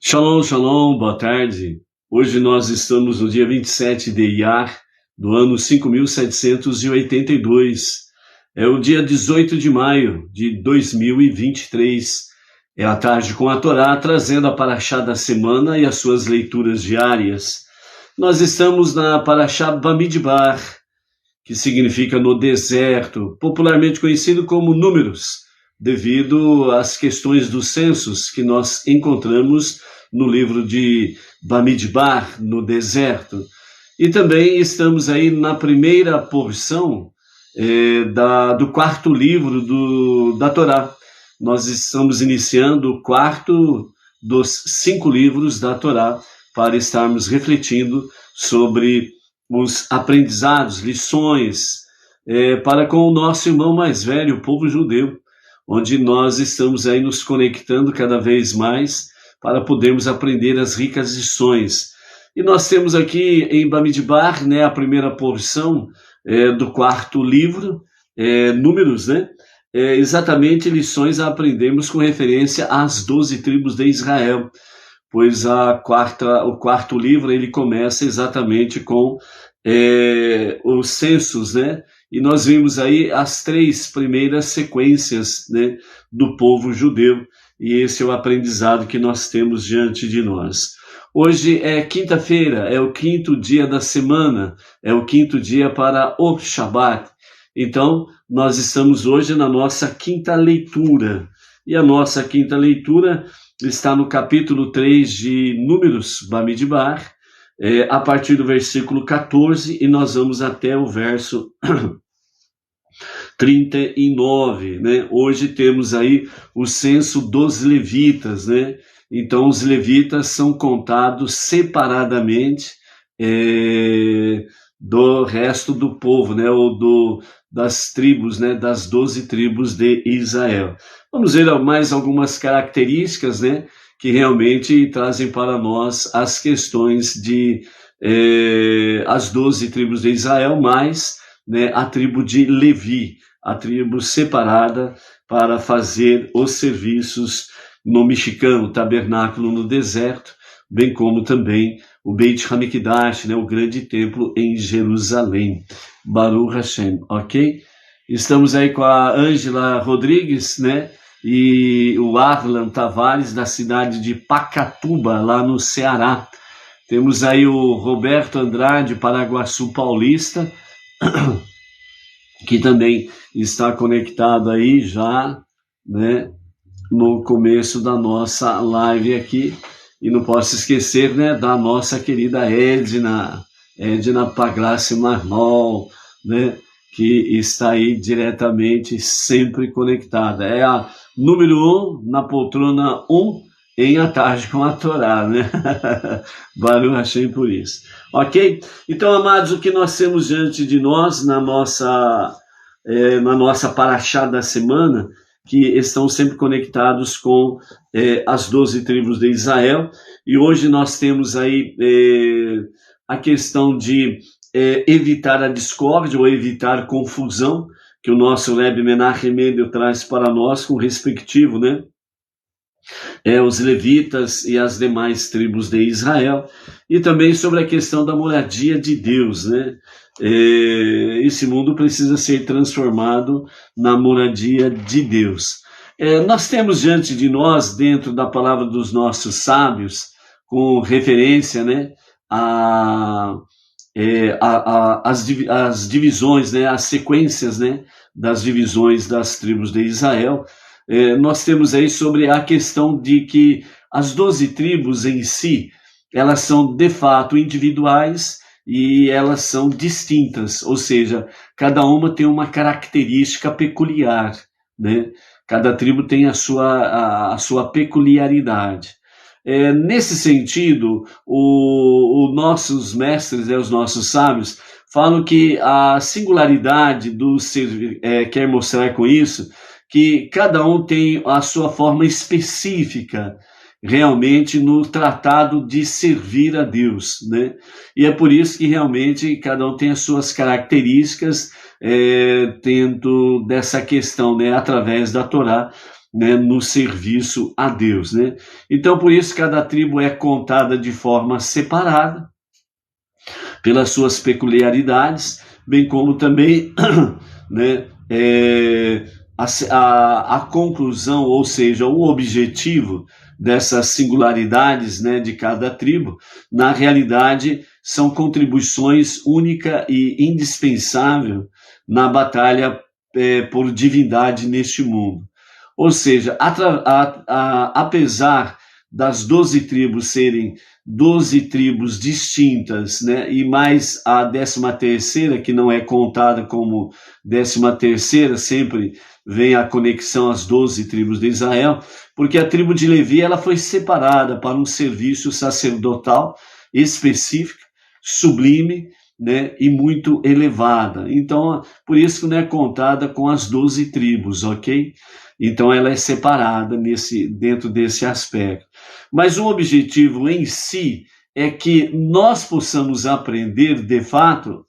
Shalom, shalom, boa tarde. Hoje nós estamos no dia 27 de Iyar, do ano 5782. É o dia 18 de maio de 2023. É a tarde com a Torá, trazendo a Parashá da semana e as suas leituras diárias. Nós estamos na Parashá Bamidbar, que significa no deserto, popularmente conhecido como Números, devido às questões dos censos que nós encontramos no livro de Bamidbar, no deserto. E também estamos aí na primeira porção do quarto livro da Torá. Nós estamos iniciando o quarto dos 5 livros da Torá para estarmos refletindo sobre os aprendizados, lições, para com o nosso irmão mais velho, o povo judeu, onde nós estamos aí nos conectando cada vez mais para podermos aprender as ricas lições. E nós temos aqui em Bamidbar, a primeira porção do quarto livro, Números, exatamente lições a aprendermos com referência às 12 tribos de Israel, pois o quarto livro ele começa exatamente com os censos, e nós vimos aí as 3 primeiras sequências, do povo judeu, e esse é o aprendizado que nós temos diante de nós. Hoje é quinta-feira, é o 5º dia da semana, é o 5º dia para o Shabat. Então, nós estamos hoje na nossa quinta leitura, e a nossa quinta leitura está no capítulo 3 de Números, Bamidbar, a partir do versículo 14, e nós vamos até o verso 39, Hoje temos aí o censo dos levitas, Então, os levitas são contados separadamente do resto do povo, ou das tribos, das 12 tribos de Israel. Vamos ver mais algumas características, que realmente trazem para nós as questões de as 12 tribos de Israel, mais a tribo de Levi, a tribo separada para fazer os serviços no Mishkan, o tabernáculo no deserto, bem como também o Beit HaMikdash, o grande templo em Jerusalém. Baruch Hashem, ok? Estamos aí com a Ângela Rodrigues, e o Arlan Tavares, da cidade de Pacatuba, lá no Ceará. Temos aí o Roberto Andrade, Paraguaçu Paulista, que também está conectado aí já, no começo da nossa live aqui. E não posso esquecer, da nossa querida Edna Pagrace Marmol, que está aí diretamente, sempre conectada. É a número 1, na poltrona 1, em A Tarde com a Torá, Baruch Hashem por isso. Ok? Então, amados, o que nós temos diante de nós na nossa Parashá da semana, que estão sempre conectados com as 12 tribos de Israel, e hoje nós temos aí a questão de evitar a discórdia ou evitar confusão, que o nosso Rebbe Menachem Mendel traz para nós com respectivo, os levitas e as demais tribos de Israel, e também sobre a questão da moradia de Deus, Esse mundo precisa ser transformado na moradia de Deus. Nós temos diante de nós, dentro da palavra dos nossos sábios, com referência, as divisões, as sequências, das divisões das tribos de Israel. Nós temos aí sobre a questão de que as 12 tribos em si, elas são de fato individuais e elas são distintas, ou seja, cada uma tem uma característica peculiar, Cada tribo tem a sua peculiaridade. Nesse sentido, os nossos mestres, os nossos sábios, falam que a singularidade do ser quer mostrar com isso que cada um tem a sua forma específica, realmente, no tratado de servir a Deus, E é por isso que realmente cada um tem as suas características dentro dessa questão, através da Torá, né, no serviço a Deus, né? Então, por isso, cada tribo é contada de forma separada, pelas suas peculiaridades, bem como também, né, a conclusão, ou seja, o objetivo dessas singularidades, né, de cada tribo, na realidade, são contribuições única e indispensável na batalha por divindade neste mundo. Ou seja, apesar das 12 tribos serem 12 tribos distintas, né, e mais a 13ª, que não é contada como 13ª, sempre vem a conexão às 12 tribos de Israel, porque a tribo de Levi ela foi separada para um serviço sacerdotal específico, sublime, né, e muito elevada. Então, por isso que não é contada com as 12 tribos, ok? Então, ela é separada dentro desse aspecto. Mas o objetivo em si é que nós possamos aprender, de fato,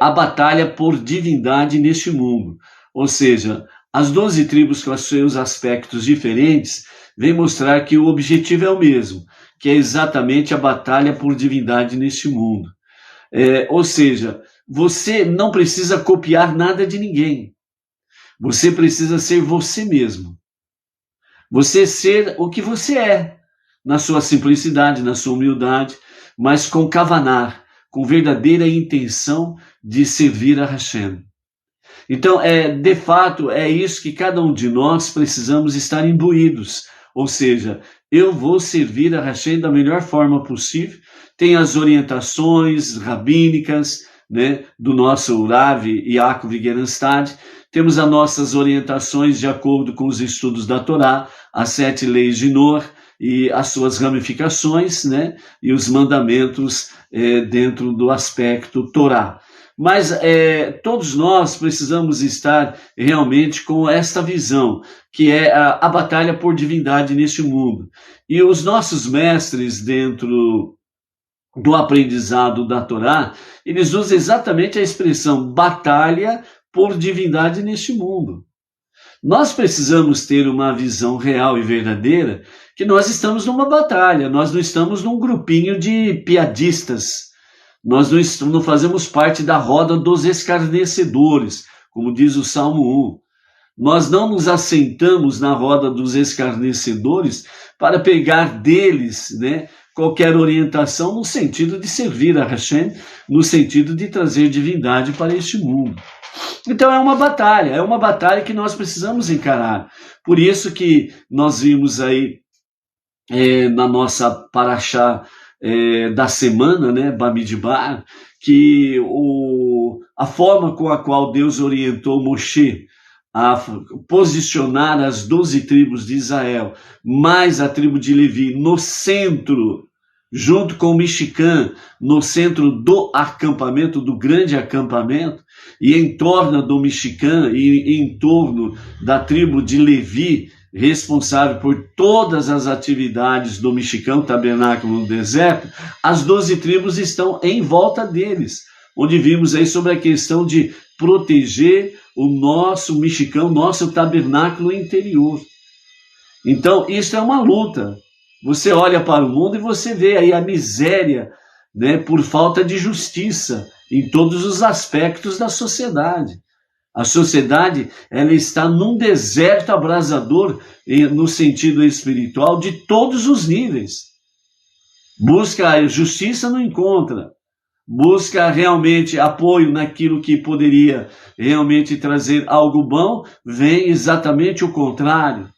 a batalha por divindade neste mundo. Ou seja, as 12 tribos com os seus aspectos diferentes vêm mostrar que o objetivo é o mesmo, que é exatamente a batalha por divindade neste mundo. Ou seja, você não precisa copiar nada de ninguém. Você precisa ser você mesmo. Você ser o que você é, na sua simplicidade, na sua humildade, mas com kavanar, com verdadeira intenção de servir a Hashem. Então, de fato, é isso que cada um de nós precisamos estar imbuídos. Ou seja, eu vou servir a Hashem da melhor forma possível. Tem as orientações rabínicas, né, do nosso Rav Yaakov Gerenstad. Temos as nossas orientações de acordo com os estudos da Torá, as 7 leis de Noah e as suas ramificações, né, e os mandamentos dentro do aspecto Torá. Mas todos nós precisamos estar realmente com esta visão, que é a batalha por divindade neste mundo. E os nossos mestres dentro do aprendizado da Torá, eles usam exatamente a expressão batalha por divindade neste mundo. Nós precisamos ter uma visão real e verdadeira que nós estamos numa batalha, nós não estamos num grupinho de piadistas, nós não fazemos parte da roda dos escarnecedores, como diz o Salmo 1. Nós não nos assentamos na roda dos escarnecedores para pegar deles, né, qualquer orientação no sentido de servir a Hashem, no sentido de trazer divindade para este mundo. Então é uma batalha que nós precisamos encarar. Por isso que nós vimos aí na nossa paraxá da semana, né, Bamidbar, que a forma com a qual Deus orientou Moshe a posicionar as 12 tribos de Israel, mais a tribo de Levi no centro, junto com o Mishkan, no centro do acampamento, do grande acampamento, e em torno do Mishkan e em torno da tribo de Levi, responsável por todas as atividades do Mishkan, o tabernáculo no deserto, as 12 tribos estão em volta deles, onde vimos aí sobre a questão de proteger o nosso Mishkan, o nosso tabernáculo interior. Então, isso é uma luta. Você olha para o mundo e você vê aí a miséria, né, por falta de justiça em todos os aspectos da sociedade. A sociedade, ela está num deserto abrasador no sentido espiritual de todos os níveis. Busca a justiça, não encontra. Busca realmente apoio naquilo que poderia realmente trazer algo bom, vem exatamente o contrário.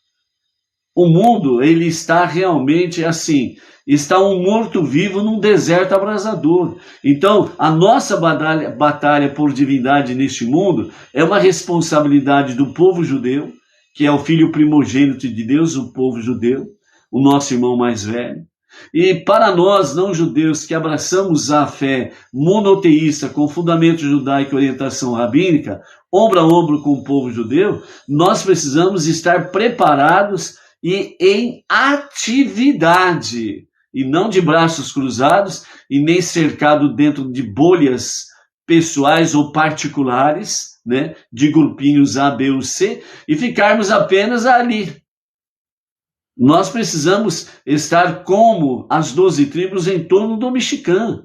O mundo, ele está realmente assim, está um morto-vivo num deserto abrasador. Então, a nossa batalha por divindade neste mundo é uma responsabilidade do povo judeu, que é o filho primogênito de Deus, o povo judeu, o nosso irmão mais velho. E para nós, não judeus, que abraçamos a fé monoteísta com fundamento judaico e orientação rabínica, ombro a ombro com o povo judeu, nós precisamos estar preparados e em atividade, e não de braços cruzados, e nem cercado dentro de bolhas pessoais ou particulares, né, de grupinhos A, B ou C, e ficarmos apenas ali. Nós precisamos estar como as 12 tribos em torno do Mexicano.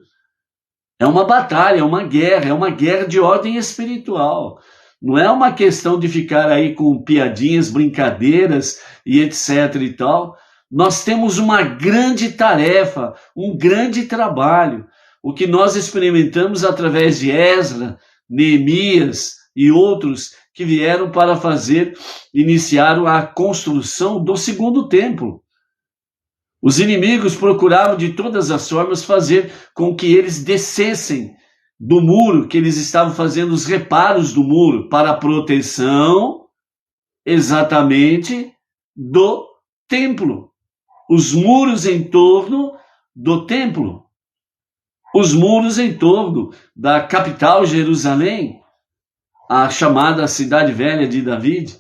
É uma batalha, é uma guerra de ordem espiritual. Não é uma questão de ficar aí com piadinhas, brincadeiras e etc e tal. Nós temos uma grande tarefa, um grande trabalho. O que nós experimentamos através de Esdras, Neemias e outros que vieram para iniciar a construção do segundo templo. Os inimigos procuravam de todas as formas fazer com que eles descessem do muro, que eles estavam fazendo os reparos do muro para a proteção exatamente do templo. Os muros em torno do templo. Os muros em torno da capital Jerusalém, a chamada Cidade Velha de David,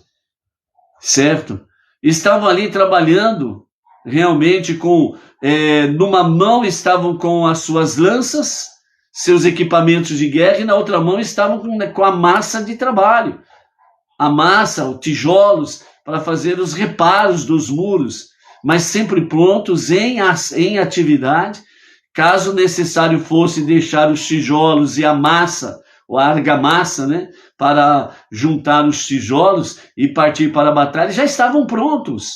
certo? Estavam ali trabalhando realmente numa mão estavam com as suas lanças, seus equipamentos de guerra, e na outra mão estavam com a massa de trabalho. A massa, os tijolos, para fazer os reparos dos muros, mas sempre prontos em atividade, caso necessário fosse deixar os tijolos e a massa, ou a argamassa, né, para juntar os tijolos e partir para a batalha, já estavam prontos.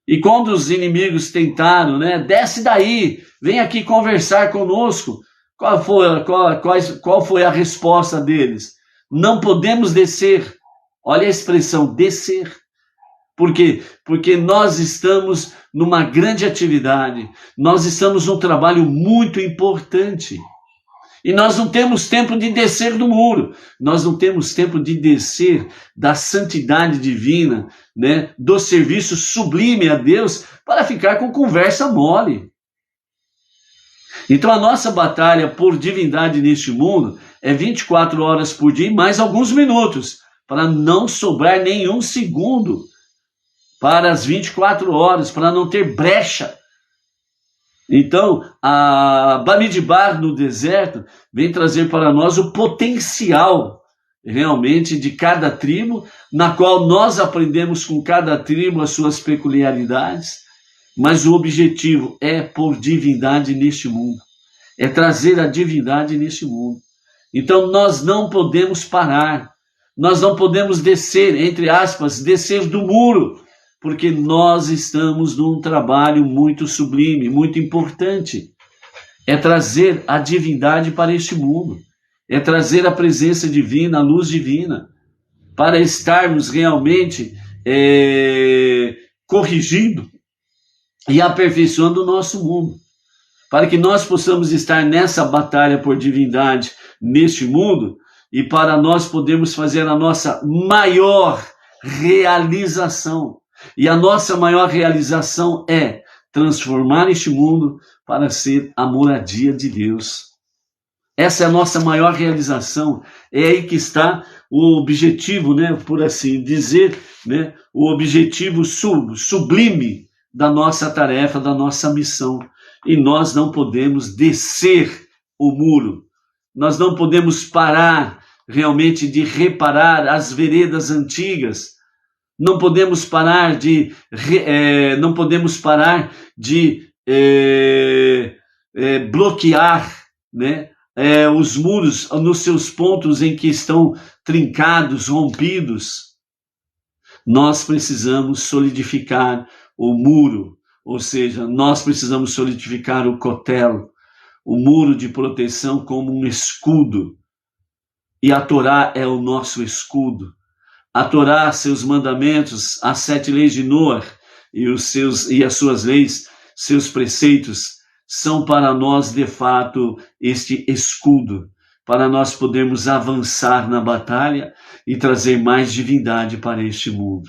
E quando os inimigos tentaram, né, desce daí, vem aqui conversar conosco, qual foi a resposta deles? Não podemos descer. Olha a expressão, descer. Por quê? Porque nós estamos numa grande atividade, nós estamos num trabalho muito importante. E nós não temos tempo de descer do muro, nós não temos tempo de descer da santidade divina, né, do serviço sublime a Deus, para ficar com conversa mole. Então a nossa batalha por divindade neste mundo é 24 horas por dia e mais alguns minutos, para não sobrar nenhum segundo para as 24 horas, para não ter brecha. Então, a Bamidbar no deserto vem trazer para nós o potencial realmente de cada tribo, na qual nós aprendemos com cada tribo as suas peculiaridades, mas o objetivo é pôr divindade neste mundo, é trazer a divindade neste mundo. Então nós não podemos parar, nós não podemos descer, entre aspas, descer do muro, porque nós estamos num trabalho muito sublime, muito importante. É trazer a divindade para este mundo, é trazer a presença divina, a luz divina, para estarmos realmente corrigindo e aperfeiçoando o nosso mundo, para que nós possamos estar nessa batalha por divindade neste mundo e para nós podermos fazer a nossa maior realização. E a nossa maior realização é transformar este mundo para ser a moradia de Deus. Essa é a nossa maior realização. É aí que está o objetivo, né, por assim dizer, né, o objetivo sublime da nossa tarefa, da nossa missão. E nós não podemos descer o muro. Nós não podemos parar realmente de reparar as veredas antigas. Não podemos parar de bloquear, né, os muros nos seus pontos em que estão trincados, rompidos. Nós precisamos solidificar o muro, ou seja, nós precisamos solidificar o cotelo, o muro de proteção como um escudo. E a Torá é o nosso escudo. A Torá, seus mandamentos, as 7 leis de Noé e as suas leis, seus preceitos, são para nós, de fato, este escudo, para nós podermos avançar na batalha e trazer mais divindade para este mundo.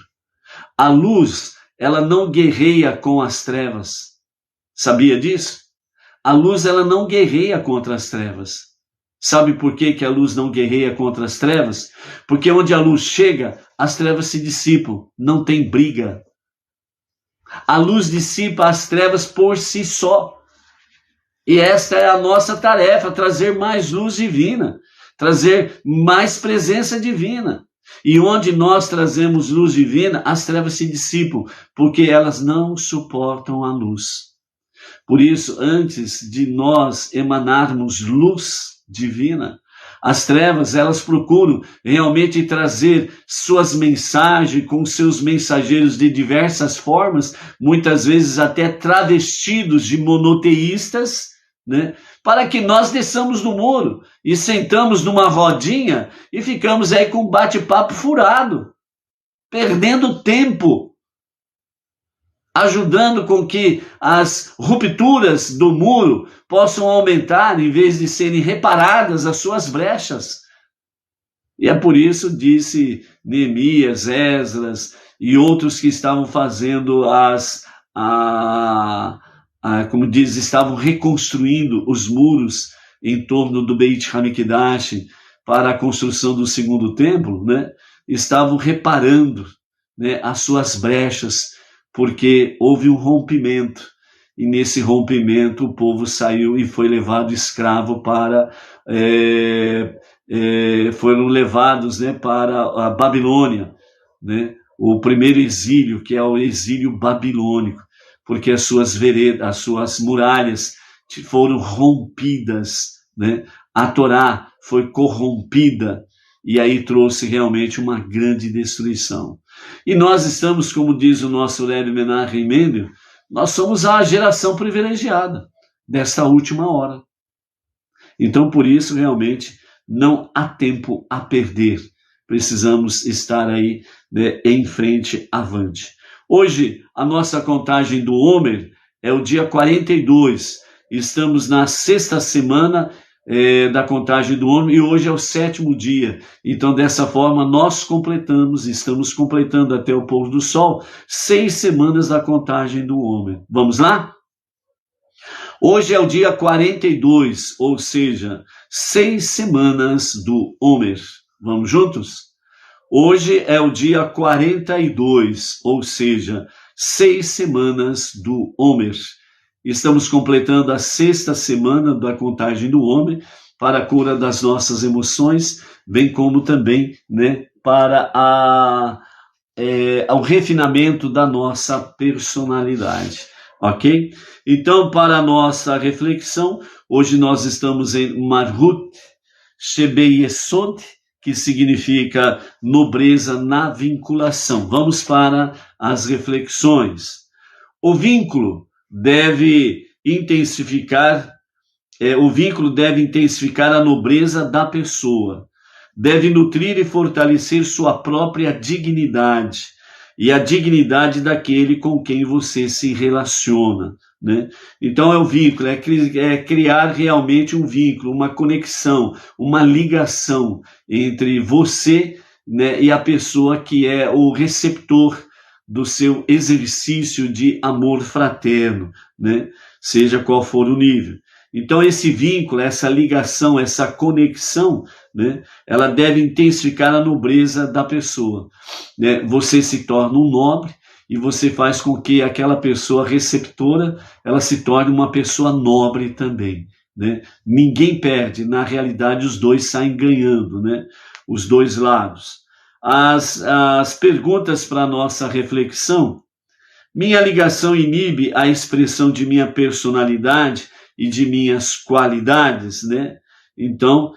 A luz, ela não guerreia com as trevas. Sabia disso? A luz, ela não guerreia contra as trevas. Sabe por que a luz não guerreia contra as trevas? Porque onde a luz chega, as trevas se dissipam, não tem briga. A luz dissipa as trevas por si só. E esta é a nossa tarefa, trazer mais luz divina, trazer mais presença divina. E onde nós trazemos luz divina, as trevas se dissipam, porque elas não suportam a luz. Por isso, antes de nós emanarmos luz divina, as trevas, elas procuram realmente trazer suas mensagens com seus mensageiros de diversas formas, muitas vezes até travestidos de monoteístas, né? Para que nós desçamos do muro e sentamos numa rodinha e ficamos aí com um bate-papo furado, perdendo tempo, ajudando com que as rupturas do muro possam aumentar em vez de serem reparadas as suas brechas. E é por isso, disse Neemias, Esdras e outros que estavam fazendo como diz, estavam reconstruindo os muros em torno do Beit Hamikdash para a construção do segundo templo, né? Estavam reparando, né, as suas brechas, porque houve um rompimento, e nesse rompimento o povo saiu e foi levado escravo para, foram levados, né, para a Babilônia, né, o primeiro exílio, que é o exílio babilônico, porque as suas veredas, as suas muralhas foram rompidas, né, a Torá foi corrompida, e aí trouxe realmente uma grande destruição. E nós estamos, como diz o nosso Rebbe Menachem Mendel, nós somos a geração privilegiada desta última hora. Então, por isso, realmente, não há tempo a perder. Precisamos estar aí, né, em frente, avante. Hoje, a nossa contagem do Homer é o dia 42. Estamos na sexta semana da contagem do homem, e hoje é o 7º dia. Então, dessa forma, nós estamos completando até o pôr do sol, 6 semanas da contagem do homem. Vamos lá? Hoje é o dia 42, ou seja, 6 semanas do Homer. Vamos juntos? Hoje é o dia 42, ou seja, 6 semanas do Homer. Estamos completando a 6ª semana da contagem do homem para a cura das nossas emoções, bem como também, né, para o refinamento da nossa personalidade, ok? Então, para a nossa reflexão, hoje nós estamos em Marhut Shebeyesod, que significa nobreza na vinculação. Vamos para as reflexões. O vínculo deve intensificar a nobreza da pessoa, deve nutrir e fortalecer sua própria dignidade e a dignidade daquele com quem você se relaciona, né? Então é o vínculo, é criar realmente um vínculo, uma conexão, uma ligação entre você, né, e a pessoa que é o receptor do seu exercício de amor fraterno, né? Seja qual for o nível. Então esse vínculo, essa ligação, essa conexão, né, ela deve intensificar a nobreza da pessoa, né? Você se torna um nobre e você faz com que aquela pessoa receptora, ela se torne uma pessoa nobre também, né? Ninguém perde, na realidade os dois saem ganhando, né? Os dois lados. As perguntas para a nossa reflexão. Minha ligação inibe a expressão de minha personalidade e de minhas qualidades, né? Então,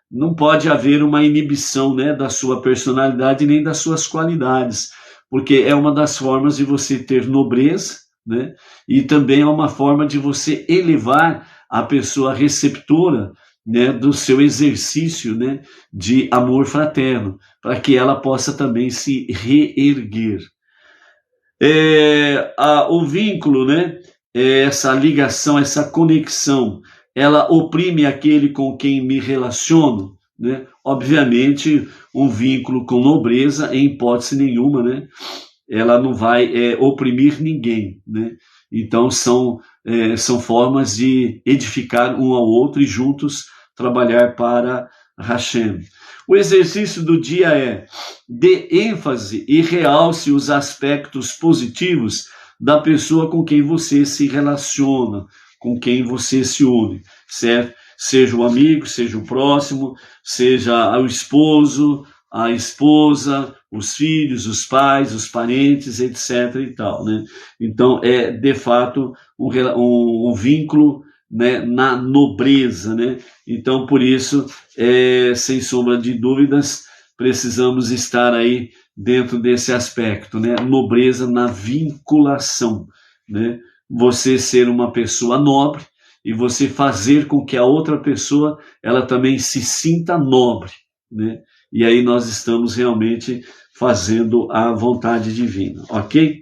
não pode haver uma inibição, né, da sua personalidade nem das suas qualidades, porque é uma das formas de você ter nobreza, né? E também é uma forma de você elevar a pessoa receptora, né, do seu exercício, né, de amor fraterno, para que ela possa também se reerguer. O vínculo, né, essa ligação, essa conexão, ela oprime aquele com quem me relaciono, né? Obviamente, um vínculo com nobreza, em hipótese nenhuma, né, ela não vai oprimir ninguém, né? Então, são formas de edificar um ao outro e juntos trabalhar para Hashem. O exercício do dia dê ênfase e realce os aspectos positivos da pessoa com quem você se relaciona, com quem você se une, certo? Seja o amigo, seja o próximo, seja o esposo, a esposa, os filhos, os pais, os parentes, etc. e tal, né? Então, é de fato um vínculo, né, na nobreza, né? Então, por isso, sem sombra de dúvidas, precisamos estar aí dentro desse aspecto, né? Nobreza na vinculação, né? Você ser uma pessoa nobre e você fazer com que a outra pessoa ela também se sinta nobre, né? E aí nós estamos realmente fazendo a vontade divina, ok?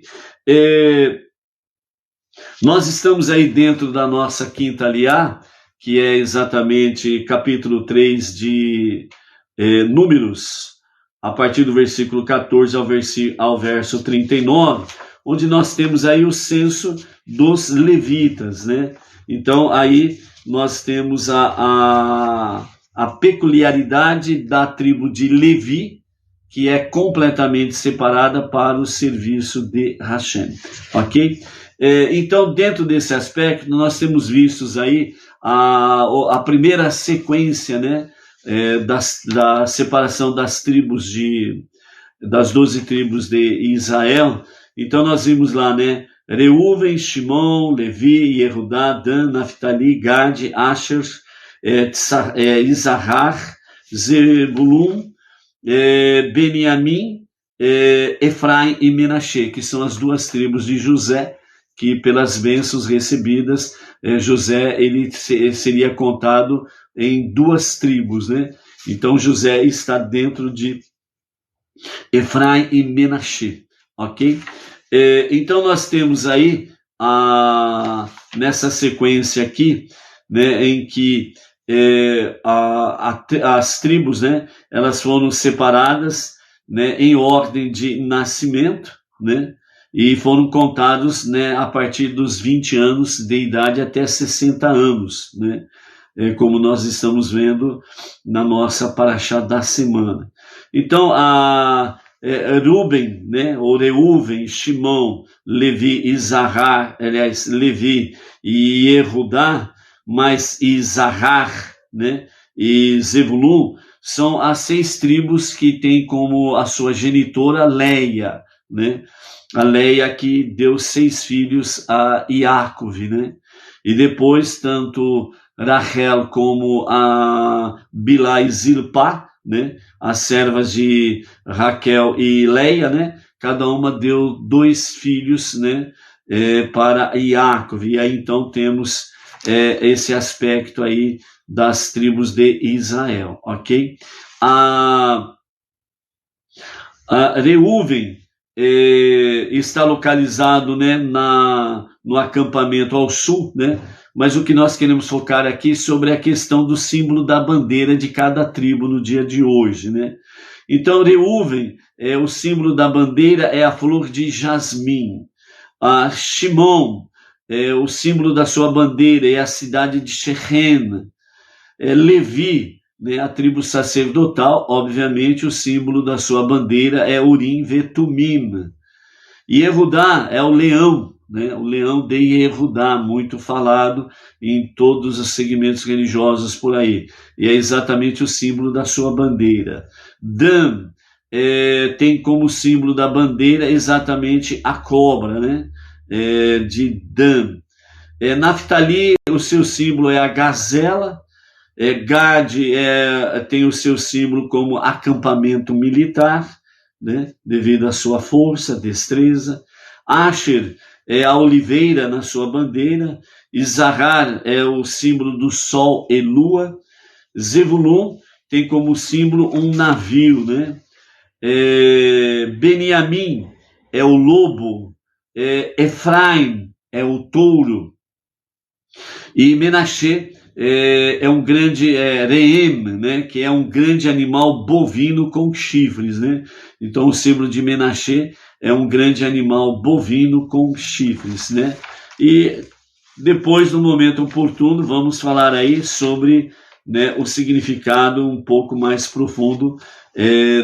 Nós estamos aí dentro da nossa quinta aliá, que é exatamente capítulo 3 de Números, a partir do versículo 14 ao verso 39, onde nós temos aí o censo dos levitas, né? Então aí nós temos a peculiaridade da tribo de Levi, que é completamente separada para o serviço de Hashem, ok? Então, dentro desse aspecto, nós temos vistos aí a primeira sequência, né, da separação das tribos das 12 tribos de Israel. Então, nós vimos lá, né, Reuven, Shimon, Levi, Yehudá, Dan, Naftali, Gad, Asher, Isahar, Zebulun, Beniamim, Efraim e Menashe, que são as duas tribos de José, que pelas bênçãos recebidas, José ele seria contado em duas tribos, né? Então José está dentro de Efraim e Menashe, ok? Então nós temos aí nessa sequência aqui, né, em que as tribos, né, elas foram separadas, né, em ordem de nascimento, né, e foram contados, né, a partir dos 20 anos de idade até 60 anos, né, como nós estamos vendo na nossa paraxá da semana. Então, Ruben, né, ou Reuven, Shimon, Levi, Isahar, aliás, Levi e Yehudá, mais Isahar, né, e Zebulun, são as 6 tribos que têm como a sua genitora Leia, né, a Leia que deu 6 filhos a Iacov, né, e depois tanto Rachel como a Bilá e Zilpá, né, as servas de Raquel e Leia, né, cada uma deu 2 filhos, né, para Iacov, e aí então temos esse aspecto aí das tribos de Israel, ok? A Reuven está localizado, né, no acampamento ao sul, né? Mas o que nós queremos focar aqui é sobre a questão do símbolo da bandeira de cada tribo no dia de hoje, né? Então, Reuven, o símbolo da bandeira é a flor de jasmim. A Shimon, o símbolo da sua bandeira é a cidade de Shechem. Levi, né, a tribo sacerdotal, obviamente o símbolo da sua bandeira é Urim Vetumim. E Yehudá é o leão, né, o leão de Yehudá, muito falado em todos os segmentos religiosos por aí. E é exatamente o símbolo da sua bandeira. Dan tem como símbolo da bandeira exatamente a cobra, né, de Dan. Naftali, o seu símbolo é a gazela. Gad tem o seu símbolo como acampamento militar, né, devido à sua força, destreza. Asher é a oliveira na sua bandeira. Isahar é o símbolo do sol e lua. Zebulun tem como símbolo um navio, né? Beniamim é o lobo. Efraim é o touro. E Menashe é um grande reem, né, que é um grande animal bovino com chifres, né? Então o símbolo de Menashe é um grande animal bovino com chifres, né? E depois, no momento oportuno, vamos falar aí sobre, né, o significado um pouco mais profundo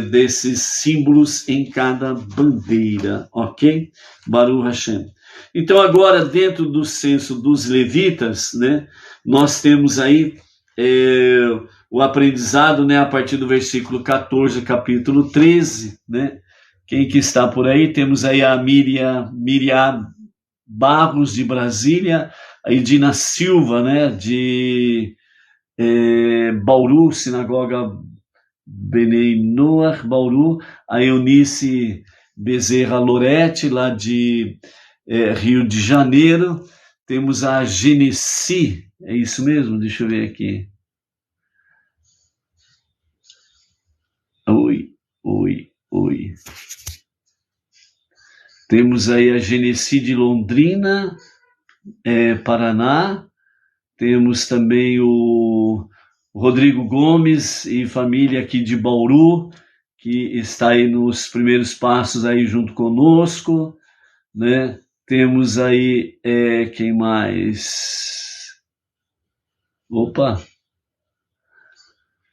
desses símbolos em cada bandeira, ok? Baruch Hashem. Então agora, dentro do censo dos levitas, né, nós temos aí o aprendizado, né, a partir do versículo 14, capítulo 13, né? Quem que está por aí? Temos aí a Miriam Barros, de Brasília, a Edina Silva, né, de Bauru, Sinagoga Benei Noar, Bauru, a Eunice Bezerra Loretti, lá de Rio de Janeiro. Temos a Genesi, é isso mesmo? Deixa eu ver aqui. Oi. Temos aí a Genesi de Londrina, Paraná. Temos também o Rodrigo Gomes e família aqui de Bauru, que está aí nos primeiros passos aí junto conosco, né? Temos aí, quem mais? Opa!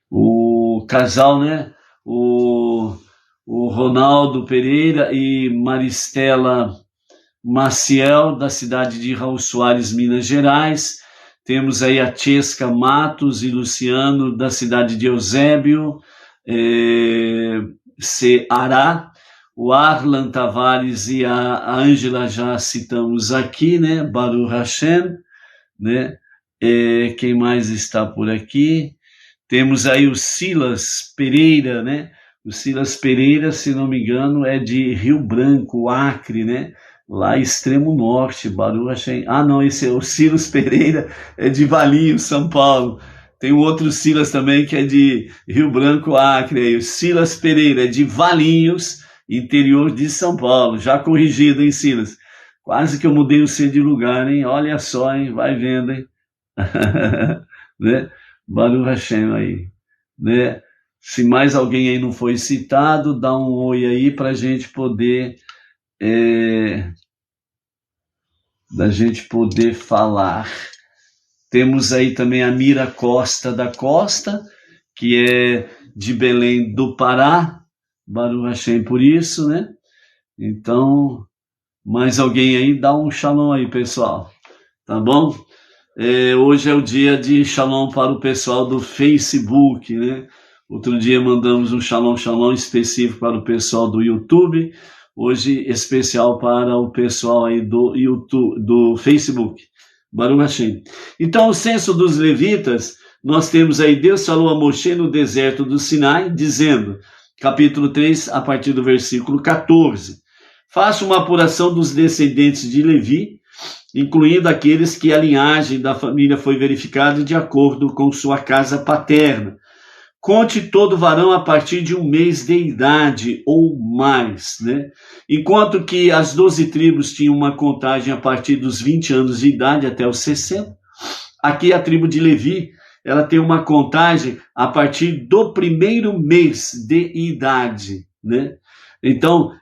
O casal, né? O Ronaldo Pereira e Maristela Maciel, da cidade de Raul Soares, Minas Gerais. Temos aí a Chesca Matos e Luciano, da cidade de Eusébio, Ceará. O Arlan Tavares e a Ângela já citamos aqui, né? Baruch Hashem, né? Quem mais está por aqui? Temos aí o Silas Pereira, né? O Silas Pereira, se não me engano, é de Rio Branco, Acre, né? Lá extremo norte, Baruch Hashem. Ah, não, esse é o Silas Pereira, é de Valinhos, São Paulo. Tem um outro Silas também que é de Rio Branco, Acre. Aí. O Silas Pereira é de Valinhos, interior de São Paulo. Já corrigido, hein, Silas? Quase que eu mudei o C de lugar, hein? Olha só, hein? Vai vendo, hein? Né? Baruch Hashem aí, né? Se mais alguém aí não foi citado, dá um oi aí para a gente poder falar. Temos aí também a Mira Costa da Costa, que é de Belém do Pará. Baruch Hashem por isso, né? Então, mais alguém aí, dá um shalom aí, pessoal. Tá bom? Hoje é o dia de shalom para o pessoal do Facebook, né? Outro dia mandamos um shalom específico para o pessoal do YouTube. Hoje especial para o pessoal aí do YouTube, do Facebook. Baruch Hashem. Então, o censo dos levitas, nós temos aí, Deus falou a Moshe no deserto do Sinai, dizendo, capítulo 3, a partir do versículo 14, faça uma apuração dos descendentes de Levi, incluindo aqueles que a linhagem da família foi verificada de acordo com sua casa paterna. Conte todo varão a partir de 1 mês de idade ou mais, né? Enquanto que as 12 tribos tinham uma contagem a partir dos 20 anos de idade até os 60, aqui a tribo de Levi, ela tem uma contagem a partir do 1º mês de idade, né? Então,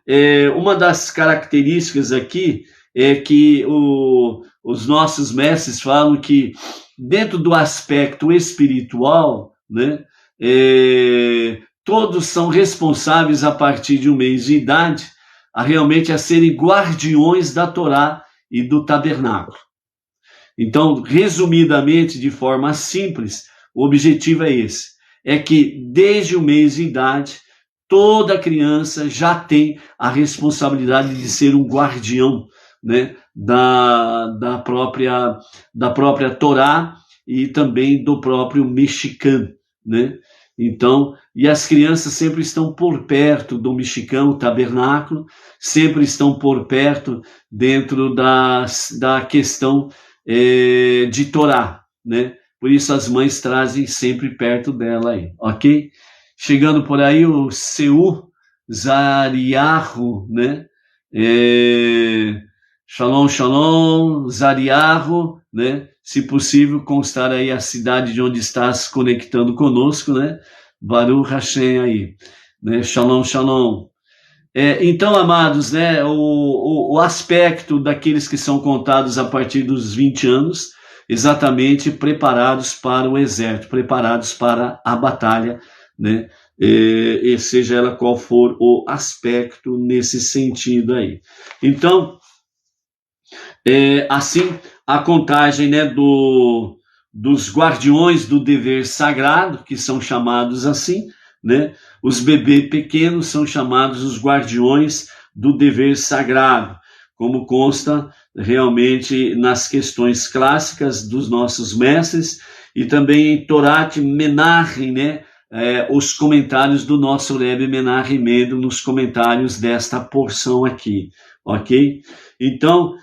uma das características aqui é que os nossos mestres falam que dentro do aspecto espiritual, né, todos são responsáveis a partir de 1 mês de idade realmente a serem guardiões da Torá e do tabernáculo. Então, resumidamente, de forma simples, o objetivo é esse, é que desde 1 mês de idade, toda criança já tem a responsabilidade de ser um guardião, né, da própria Torá e também do próprio mexicano, né? Então, e as crianças sempre estão por perto do mexicano, o tabernáculo, sempre estão por perto dentro da questão de Torá, né? Por isso as mães trazem sempre perto dela aí, ok? Chegando por aí o Seu Zariahu, né? Shalom, Zariahu, né? Se possível, constar aí a cidade de onde estás conectando conosco, né? Baruch Hashem aí, né? Shalom. Então, amados, né? O aspecto daqueles que são contados a partir dos 20 anos, exatamente preparados para o exército, preparados para a batalha, né? E seja ela qual for o aspecto nesse sentido aí. Então, assim, a contagem, né, dos guardiões do dever sagrado, que são chamados assim, né? Os bebês pequenos são chamados os guardiões do dever sagrado, como consta realmente nas questões clássicas dos nossos mestres e também em Torat Menachem, né? Os comentários do nosso Rebbe Menachem Mendel nos comentários desta porção aqui, ok? Então,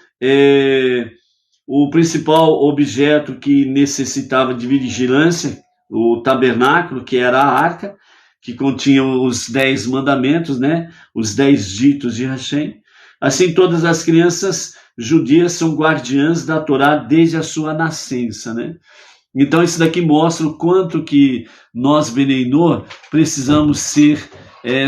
o principal objeto que necessitava de vigilância, o tabernáculo, que era a arca, que continha os 10 mandamentos, né? Os 10 ditos de Hashem. Assim, todas as crianças judias são guardiãs da Torá desde a sua nascença, né? Então, isso daqui mostra o quanto que nós, Benei Noor, precisamos ser,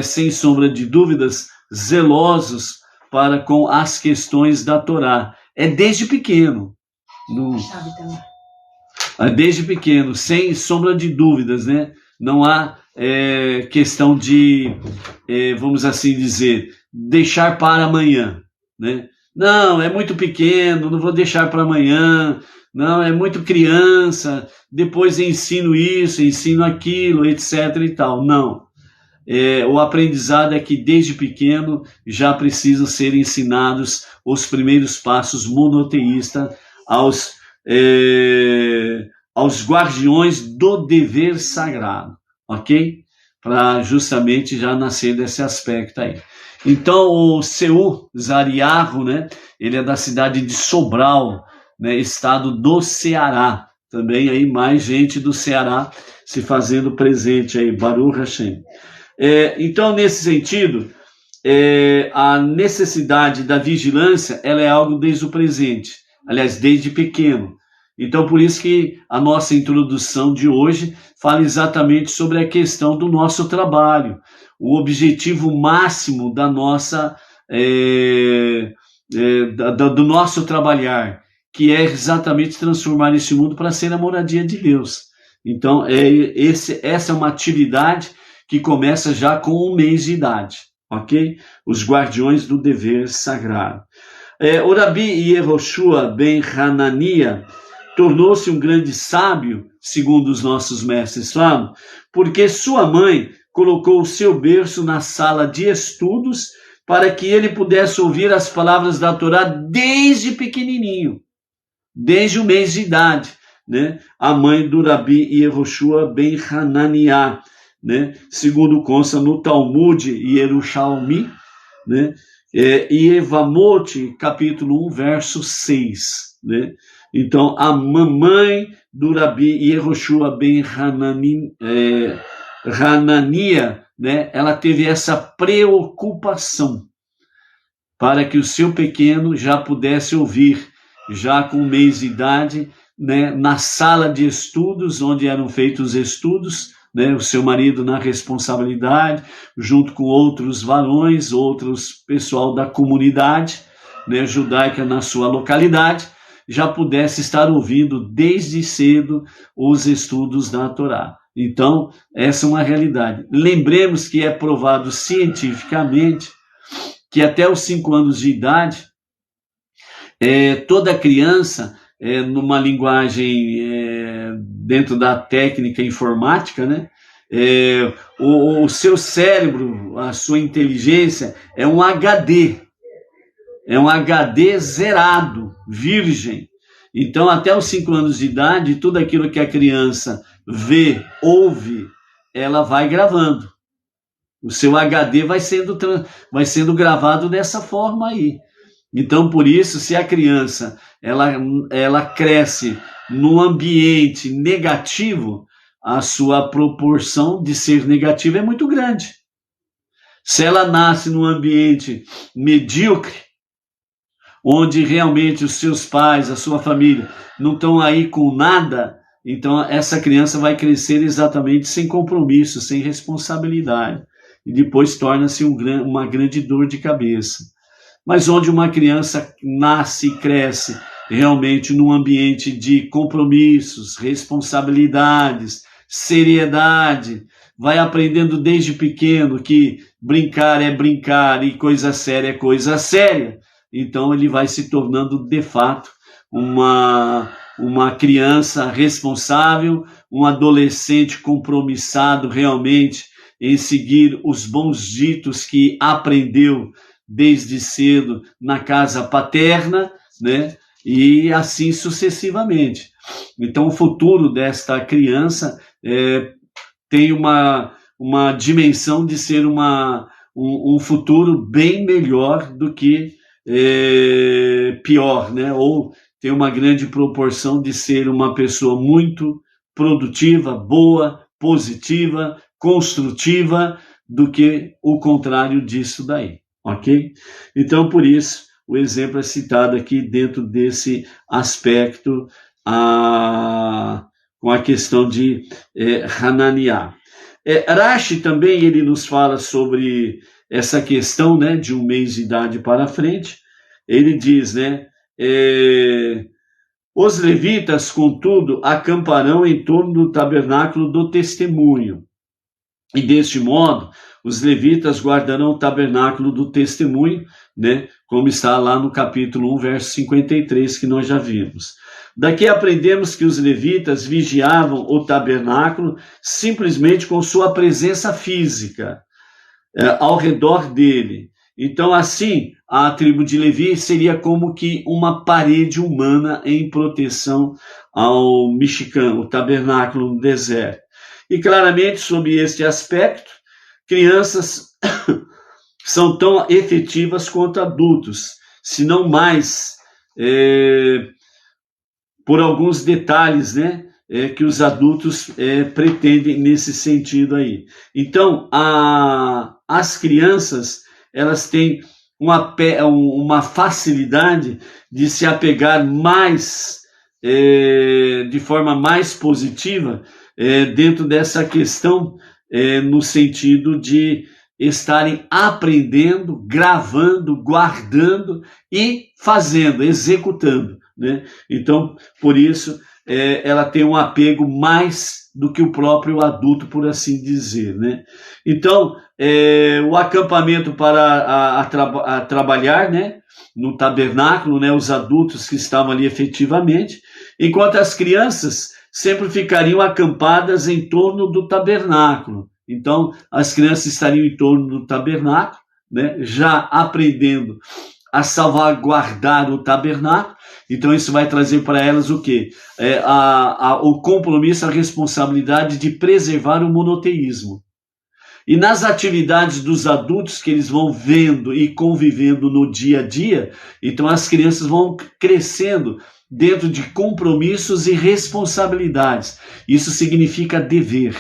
sem sombra de dúvidas, zelosos para com as questões da Torá. É desde pequeno. Desde pequeno, sem sombra de dúvidas, né? Não há questão de, vamos assim dizer, deixar para amanhã, né? Não, é muito pequeno, não vou deixar para amanhã. Não, é muito criança, depois ensino isso, ensino aquilo, etc. e tal. Não. O aprendizado é que desde pequeno já precisam ser ensinados os primeiros passos monoteístas aos guardiões do dever sagrado, ok? Para justamente já nascer desse aspecto aí. Então, o Seu Zariarro, né? Ele é da cidade de Sobral, né, estado do Ceará, também aí mais gente do Ceará se fazendo presente aí, Baruch Hashem. Então, nesse sentido, a necessidade da vigilância, ela é algo desde o presente, aliás, desde pequeno. Então, por isso que a nossa introdução de hoje fala exatamente sobre a questão do nosso trabalho, o objetivo máximo da nossa, do nosso trabalhar, que é exatamente transformar esse mundo para ser a moradia de Deus. Então, essa é uma atividade que começa já com 1 mês de idade, ok? Os guardiões do dever sagrado. O Rabi Yehoshua ben Hanania tornou-se um grande sábio, segundo os nossos mestres falam, porque sua mãe colocou o seu berço na sala de estudos para que ele pudesse ouvir as palavras da Torá desde pequenininho. Desde o mês de idade, né? A mãe do Rabi Yehoshua ben Hananiah, né? Segundo consta no Talmud Yerushalmi, né? E Evamot, capítulo 1, verso 6, né? Então, a mamãe do Rabi Yehoshua ben Hananiah, né? Ela teve essa preocupação para que o seu pequeno já pudesse ouvir já com 1 mês de idade, né, na sala de estudos, onde eram feitos os estudos, né, o seu marido na responsabilidade, junto com outros varões, outros pessoal da comunidade, né, judaica na sua localidade, já pudesse estar ouvindo desde cedo os estudos da Torá. Então, essa é uma realidade. Lembremos que é provado cientificamente que até os 5 anos de idade, toda criança, numa linguagem dentro da técnica informática, né? O seu cérebro, a sua inteligência é um HD zerado, virgem. Então, até os 5 anos de idade, tudo aquilo que a criança vê, ouve, ela vai gravando. O seu HD vai sendo gravado dessa forma aí. Então, por isso, se a criança ela cresce num ambiente negativo, a sua proporção de ser negativa é muito grande. Se ela nasce num ambiente medíocre, onde realmente os seus pais, a sua família, não estão aí com nada, então essa criança vai crescer exatamente sem compromisso, sem responsabilidade. E depois torna-se uma grande dor de cabeça. Mas onde uma criança nasce e cresce realmente num ambiente de compromissos, responsabilidades, seriedade, vai aprendendo desde pequeno que brincar é brincar e coisa séria é coisa séria, então ele vai se tornando de fato uma uma criança responsável, um adolescente compromissado realmente em seguir os bons ditos que aprendeu desde cedo na casa paterna, né? E assim sucessivamente. Então, o futuro desta criança tem uma dimensão de ser um futuro bem melhor do que pior, né? Ou tem uma grande proporção de ser uma pessoa muito produtiva, boa, positiva, construtiva, do que o contrário disso daí, ok? Então, por isso, o exemplo é citado aqui dentro desse aspecto, com a questão de Hananiah. Rashi também ele nos fala sobre essa questão, né, de 1 mês de idade para frente. Ele diz, né, os levitas, contudo, acamparão em torno do tabernáculo do testemunho. E deste modo, os levitas guardarão o tabernáculo do testemunho, né, como está lá no capítulo 1, verso 53, que nós já vimos. Daqui aprendemos que os levitas vigiavam o tabernáculo simplesmente com sua presença física ao redor dele. Então, assim, a tribo de Levi seria como que uma parede humana em proteção ao Mishkan, o tabernáculo no deserto. E claramente, sob este aspecto, crianças são tão efetivas quanto adultos, se não mais, por alguns detalhes, né, que os adultos pretendem nesse sentido aí. Então, as crianças, elas têm uma facilidade de se apegar mais, de forma mais positiva, dentro dessa questão, no sentido de estarem aprendendo, gravando, guardando e fazendo, executando, né? Então, por isso, ela tem um apego mais do que o próprio adulto, por assim dizer, né? Então, o acampamento para trabalhar, né, no tabernáculo, né, os adultos que estavam ali efetivamente, enquanto as crianças sempre ficariam acampadas em torno do tabernáculo. Então, as crianças estariam em torno do tabernáculo, né, já aprendendo a salvaguardar o tabernáculo. Então, isso vai trazer para elas o quê? O compromisso, a responsabilidade de preservar o monoteísmo. E nas atividades dos adultos que eles vão vendo e convivendo no dia a dia, então as crianças vão crescendo dentro de compromissos e responsabilidades. Isso significa dever.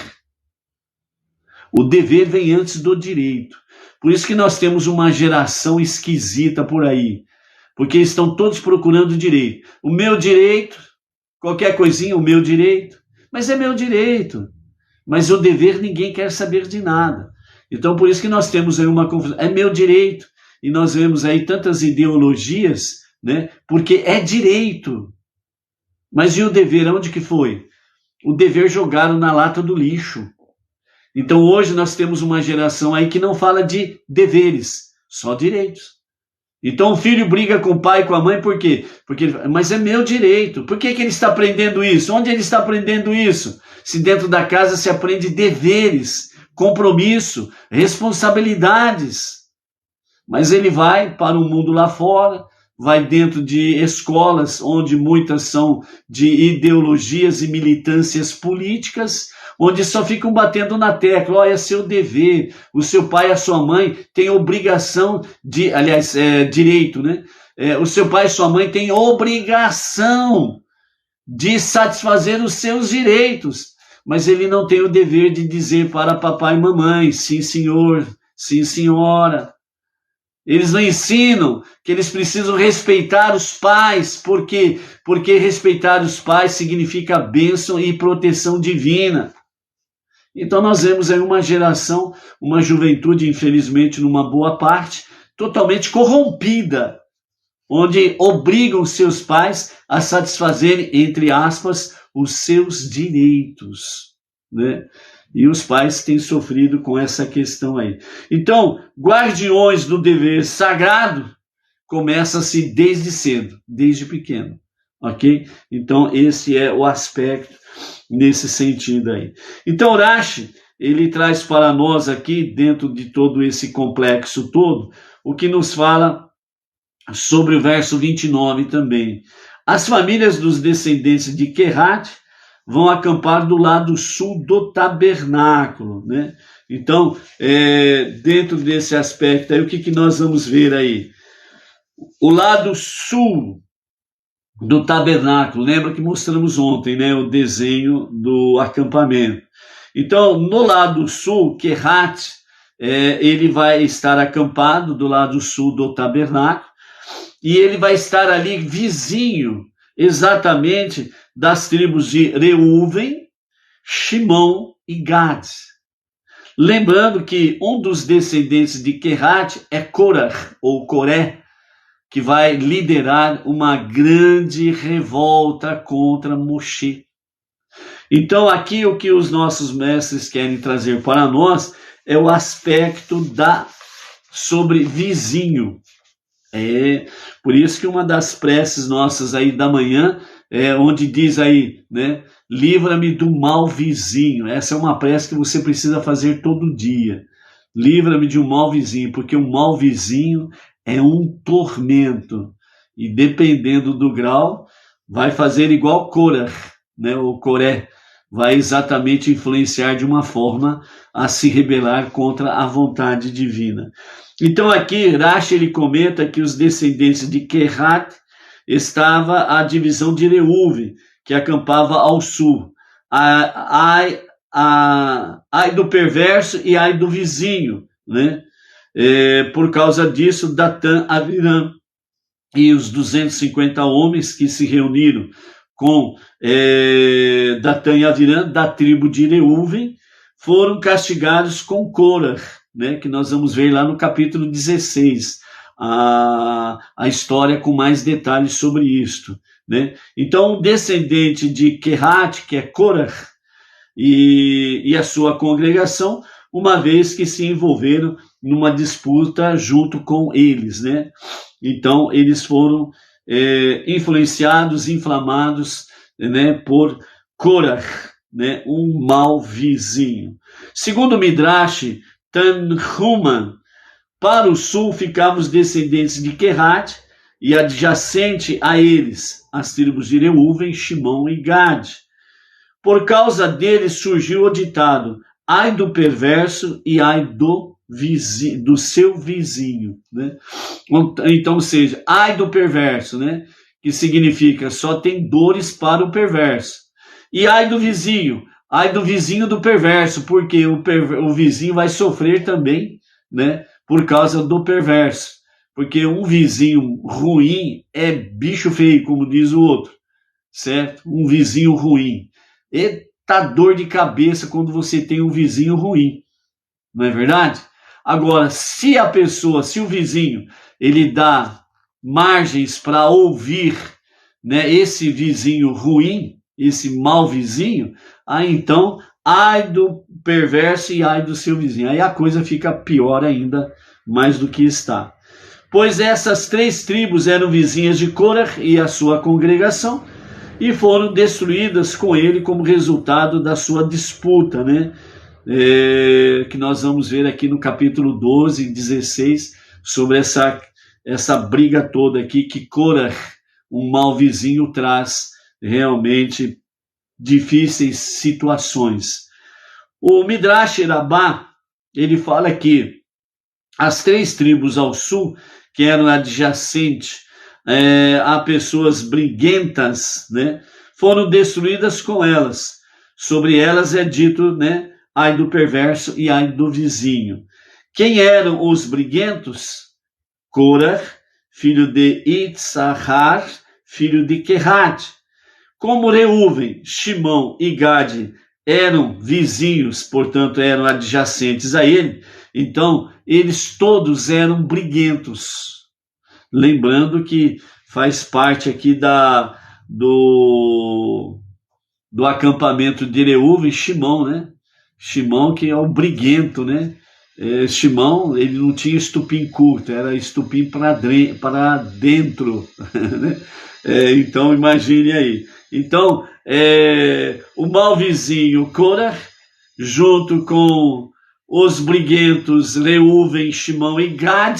O dever vem antes do direito. Por isso que nós temos uma geração esquisita por aí, porque estão todos procurando direito. O meu direito, qualquer coisinha, o meu direito, mas é meu direito. Mas o dever ninguém quer saber de nada. Então por isso que nós temos aí uma confusão. É meu direito. E nós vemos aí tantas ideologias, né? Porque é direito. Mas e o dever, onde que foi? O dever jogaram na lata do lixo. Então hoje nós temos uma geração aí que não fala de deveres, só direitos. Então o filho briga com o pai e com a mãe, por quê? Porque, mas é meu direito. Por que ele está aprendendo isso? Onde ele está aprendendo isso? Se dentro da casa se aprende deveres, compromisso, responsabilidades. Mas ele vai para o mundo lá fora, vai dentro de escolas onde muitas são de ideologias e militâncias políticas, onde só ficam batendo na tecla, olha, é seu dever, o seu pai e a sua mãe têm obrigação de, aliás, direito, né? O seu pai e sua mãe têm obrigação de satisfazer os seus direitos, mas ele não tem o dever de dizer para papai e mamãe, sim senhor, sim senhora. Eles não ensinam que eles precisam respeitar os pais, porque respeitar os pais significa bênção e proteção divina. Então nós vemos aí uma geração, uma juventude, infelizmente, numa boa parte, totalmente corrompida, onde obrigam seus pais a satisfazerem, entre aspas, os seus direitos, né? E os pais têm sofrido com essa questão aí. Então, guardiões do dever sagrado começa-se desde cedo, desde pequeno, ok? Então esse é o aspecto nesse sentido aí. Então Rashi, ele traz para nós aqui, dentro de todo esse complexo todo, o que nos fala sobre o verso 29 também. As famílias dos descendentes de Querate vão acampar do lado sul do tabernáculo, né? Então, dentro desse aspecto aí, o que nós vamos ver aí? O lado sul do tabernáculo, lembra que mostramos ontem, né, o desenho do acampamento. Então, no lado sul, Querate, ele vai estar acampado do lado sul do tabernáculo, e ele vai estar ali vizinho, exatamente, das tribos de Reuven, Shimon e Gad. Lembrando que um dos descendentes de Querate é Korah, ou Coré, que vai liderar uma grande revolta contra Moshe. Então aqui o que os nossos mestres querem trazer para nós é o aspecto sobre vizinho. Por isso que uma das preces nossas aí da manhã, onde diz aí, né, livra-me do mau vizinho. Essa é uma prece que você precisa fazer todo dia. Livra-me de um mau vizinho, porque um mau vizinho é um tormento. E dependendo do grau, vai fazer igual Korah, né, o Coré, vai exatamente influenciar de uma forma a se rebelar contra a vontade divina. Então aqui Rashi ele comenta que os descendentes de Querate estava a divisão de Reuven, que acampava ao sul. Ai do perverso e ai do vizinho, né? Por causa disso, Datã, Aviram e os 250 homens que se reuniram com Datã e Aviram, da tribo de Reuven, foram castigados com Korah, né, que nós vamos ver lá no capítulo 16, a história com mais detalhes sobre isto, né? Então, o descendente de Querate, que é Korah, e a sua congregação, uma vez que se envolveram numa disputa junto com eles, né? Então, eles foram influenciados, inflamados, né, por Korah, né, um mau vizinho. Segundo Midrash Tanhuman, para o sul ficavam os descendentes de Querate e adjacente a eles as tribos de Reuven, Shimon e Gad. Por causa deles surgiu o ditado: ai do perverso e ai do seu vizinho, né? Então, ou seja, ai do perverso, né? Que significa só tem dores para o perverso. E ai do vizinho do perverso, porque o vizinho vai sofrer também, né? Por causa do perverso. Porque um vizinho ruim é bicho feio, como diz o outro, certo? Um vizinho ruim. Eita dor de cabeça quando você tem um vizinho ruim, não é verdade? Agora, se o vizinho, ele dá margens para ouvir, né, esse vizinho ruim, esse mau vizinho, aí então, ai do perverso e ai do seu vizinho. Aí a coisa fica pior ainda, mais do que está. Pois essas 3 tribos eram vizinhas de Korah e a sua congregação, e foram destruídas com ele como resultado da sua disputa, né? Que nós vamos ver aqui no capítulo 12 e 16, sobre essa briga toda aqui, que Korah, um mau vizinho, traz realmente difíceis situações. O Midrash Rabbah, ele fala que as 3 tribos ao sul, que eram adjacentes a pessoas briguentas, né, foram destruídas com elas. Sobre elas é dito, né, ai do perverso e ai do vizinho. Quem eram os briguentos? Korah, filho de Itzahar, filho de Querate. Como Reuven, Shimon e Gad eram vizinhos, portanto eram adjacentes a ele, então eles todos eram briguentos. Lembrando que faz parte aqui do acampamento de Reuven, Shimon, né? Shimon, que é o briguento, né? Shimão, ele não tinha estupim curto, era estupim para dentro, né? Então imagine aí. Então, o mau vizinho Korah, junto com os briguentos Reuven, Shimão e Gad,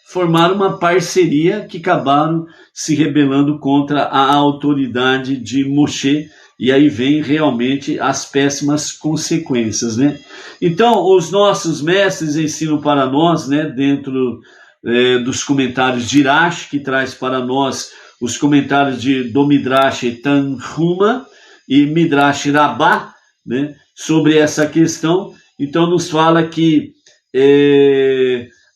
formaram uma parceria que acabaram se rebelando contra a autoridade de Moshe, e aí vem realmente as péssimas consequências, né? Então, os nossos mestres ensinam para nós, né, dentro dos comentários de Irash, que traz para nós os comentários do Midrash Tanhuma e Midrash Rabbah, né, sobre essa questão. Então, nos fala que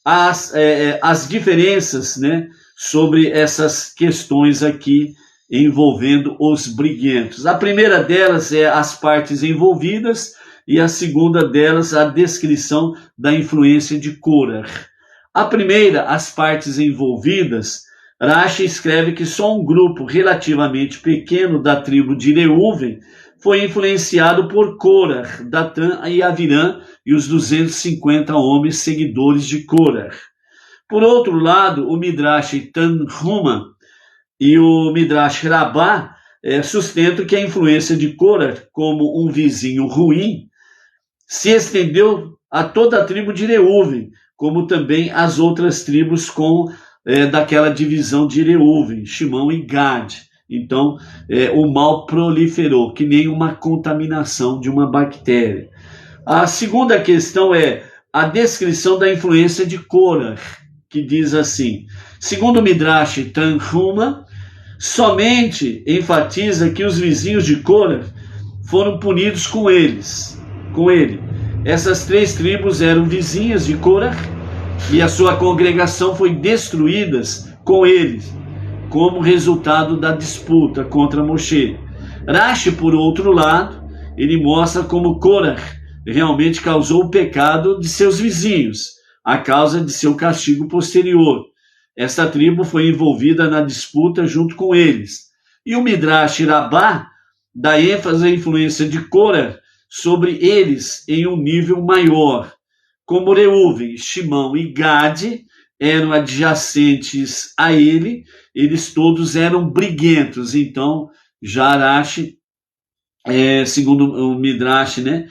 as diferenças, né, sobre essas questões aqui envolvendo os briguentos. A primeira delas é as partes envolvidas e a segunda delas a descrição da influência de Korah. A primeira, as partes envolvidas, Rashi escreve que só um grupo relativamente pequeno da tribo de Reuven foi influenciado por Korah, Datã e Avirã e os 250 homens seguidores de Korah. Por outro lado, o Midrash Tanhuma e o Midrash Rabbah sustentam que a influência de Korah como um vizinho ruim se estendeu a toda a tribo de Reuven, como também as outras tribos daquela divisão de Reuven, Shimão e Gad. Então, o mal proliferou, que nem uma contaminação de uma bactéria. A segunda questão é a descrição da influência de Korah, que diz assim: segundo o Midrash Tanhuma, somente enfatiza que os vizinhos de Korah foram punidos com ele. Essas três tribos eram vizinhas de Korah e a sua congregação foi destruída com eles, como resultado da disputa contra Moshe. Rashi, por outro lado, ele mostra como Korah realmente causou o pecado de seus vizinhos, a causa de seu castigo posterior. Esta tribo foi envolvida na disputa junto com eles. E o Midrash Rabbah dá ênfase à influência de Korah sobre eles em um nível maior. Como Reuven, Shimão e Gad eram adjacentes a ele, eles todos eram briguentos. Então, já Rashi, segundo o Midrash, né,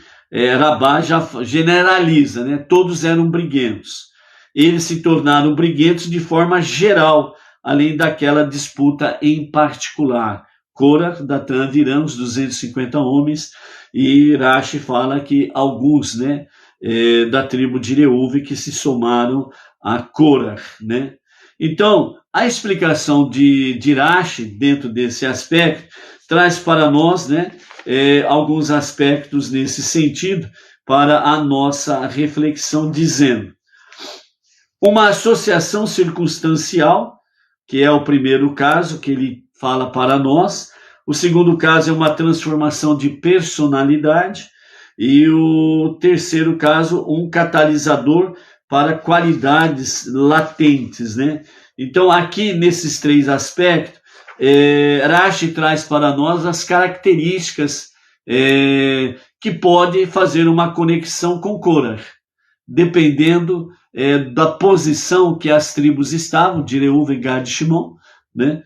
Rabbah já generaliza, né, todos eram briguentos. Eles se tornaram briguentos de forma geral, além daquela disputa em particular. Korah, Datã, Avirã, os 250 homens, e Rashi fala que alguns, né, da tribo de Reuven que se somaram a Korah, né? Então, a explicação de Rashi dentro desse aspecto traz para nós, né, alguns aspectos nesse sentido para a nossa reflexão, dizendo: uma associação circunstancial, que é o primeiro caso que ele fala para nós. O segundo caso é uma transformação de personalidade. E o terceiro caso, um catalisador para qualidades latentes, né? Então, aqui nesses três aspectos, Rashi traz para nós as características que pode fazer uma conexão com Korah, dependendo da posição que as tribos estavam, de Reuven, Gad e Shimon, né?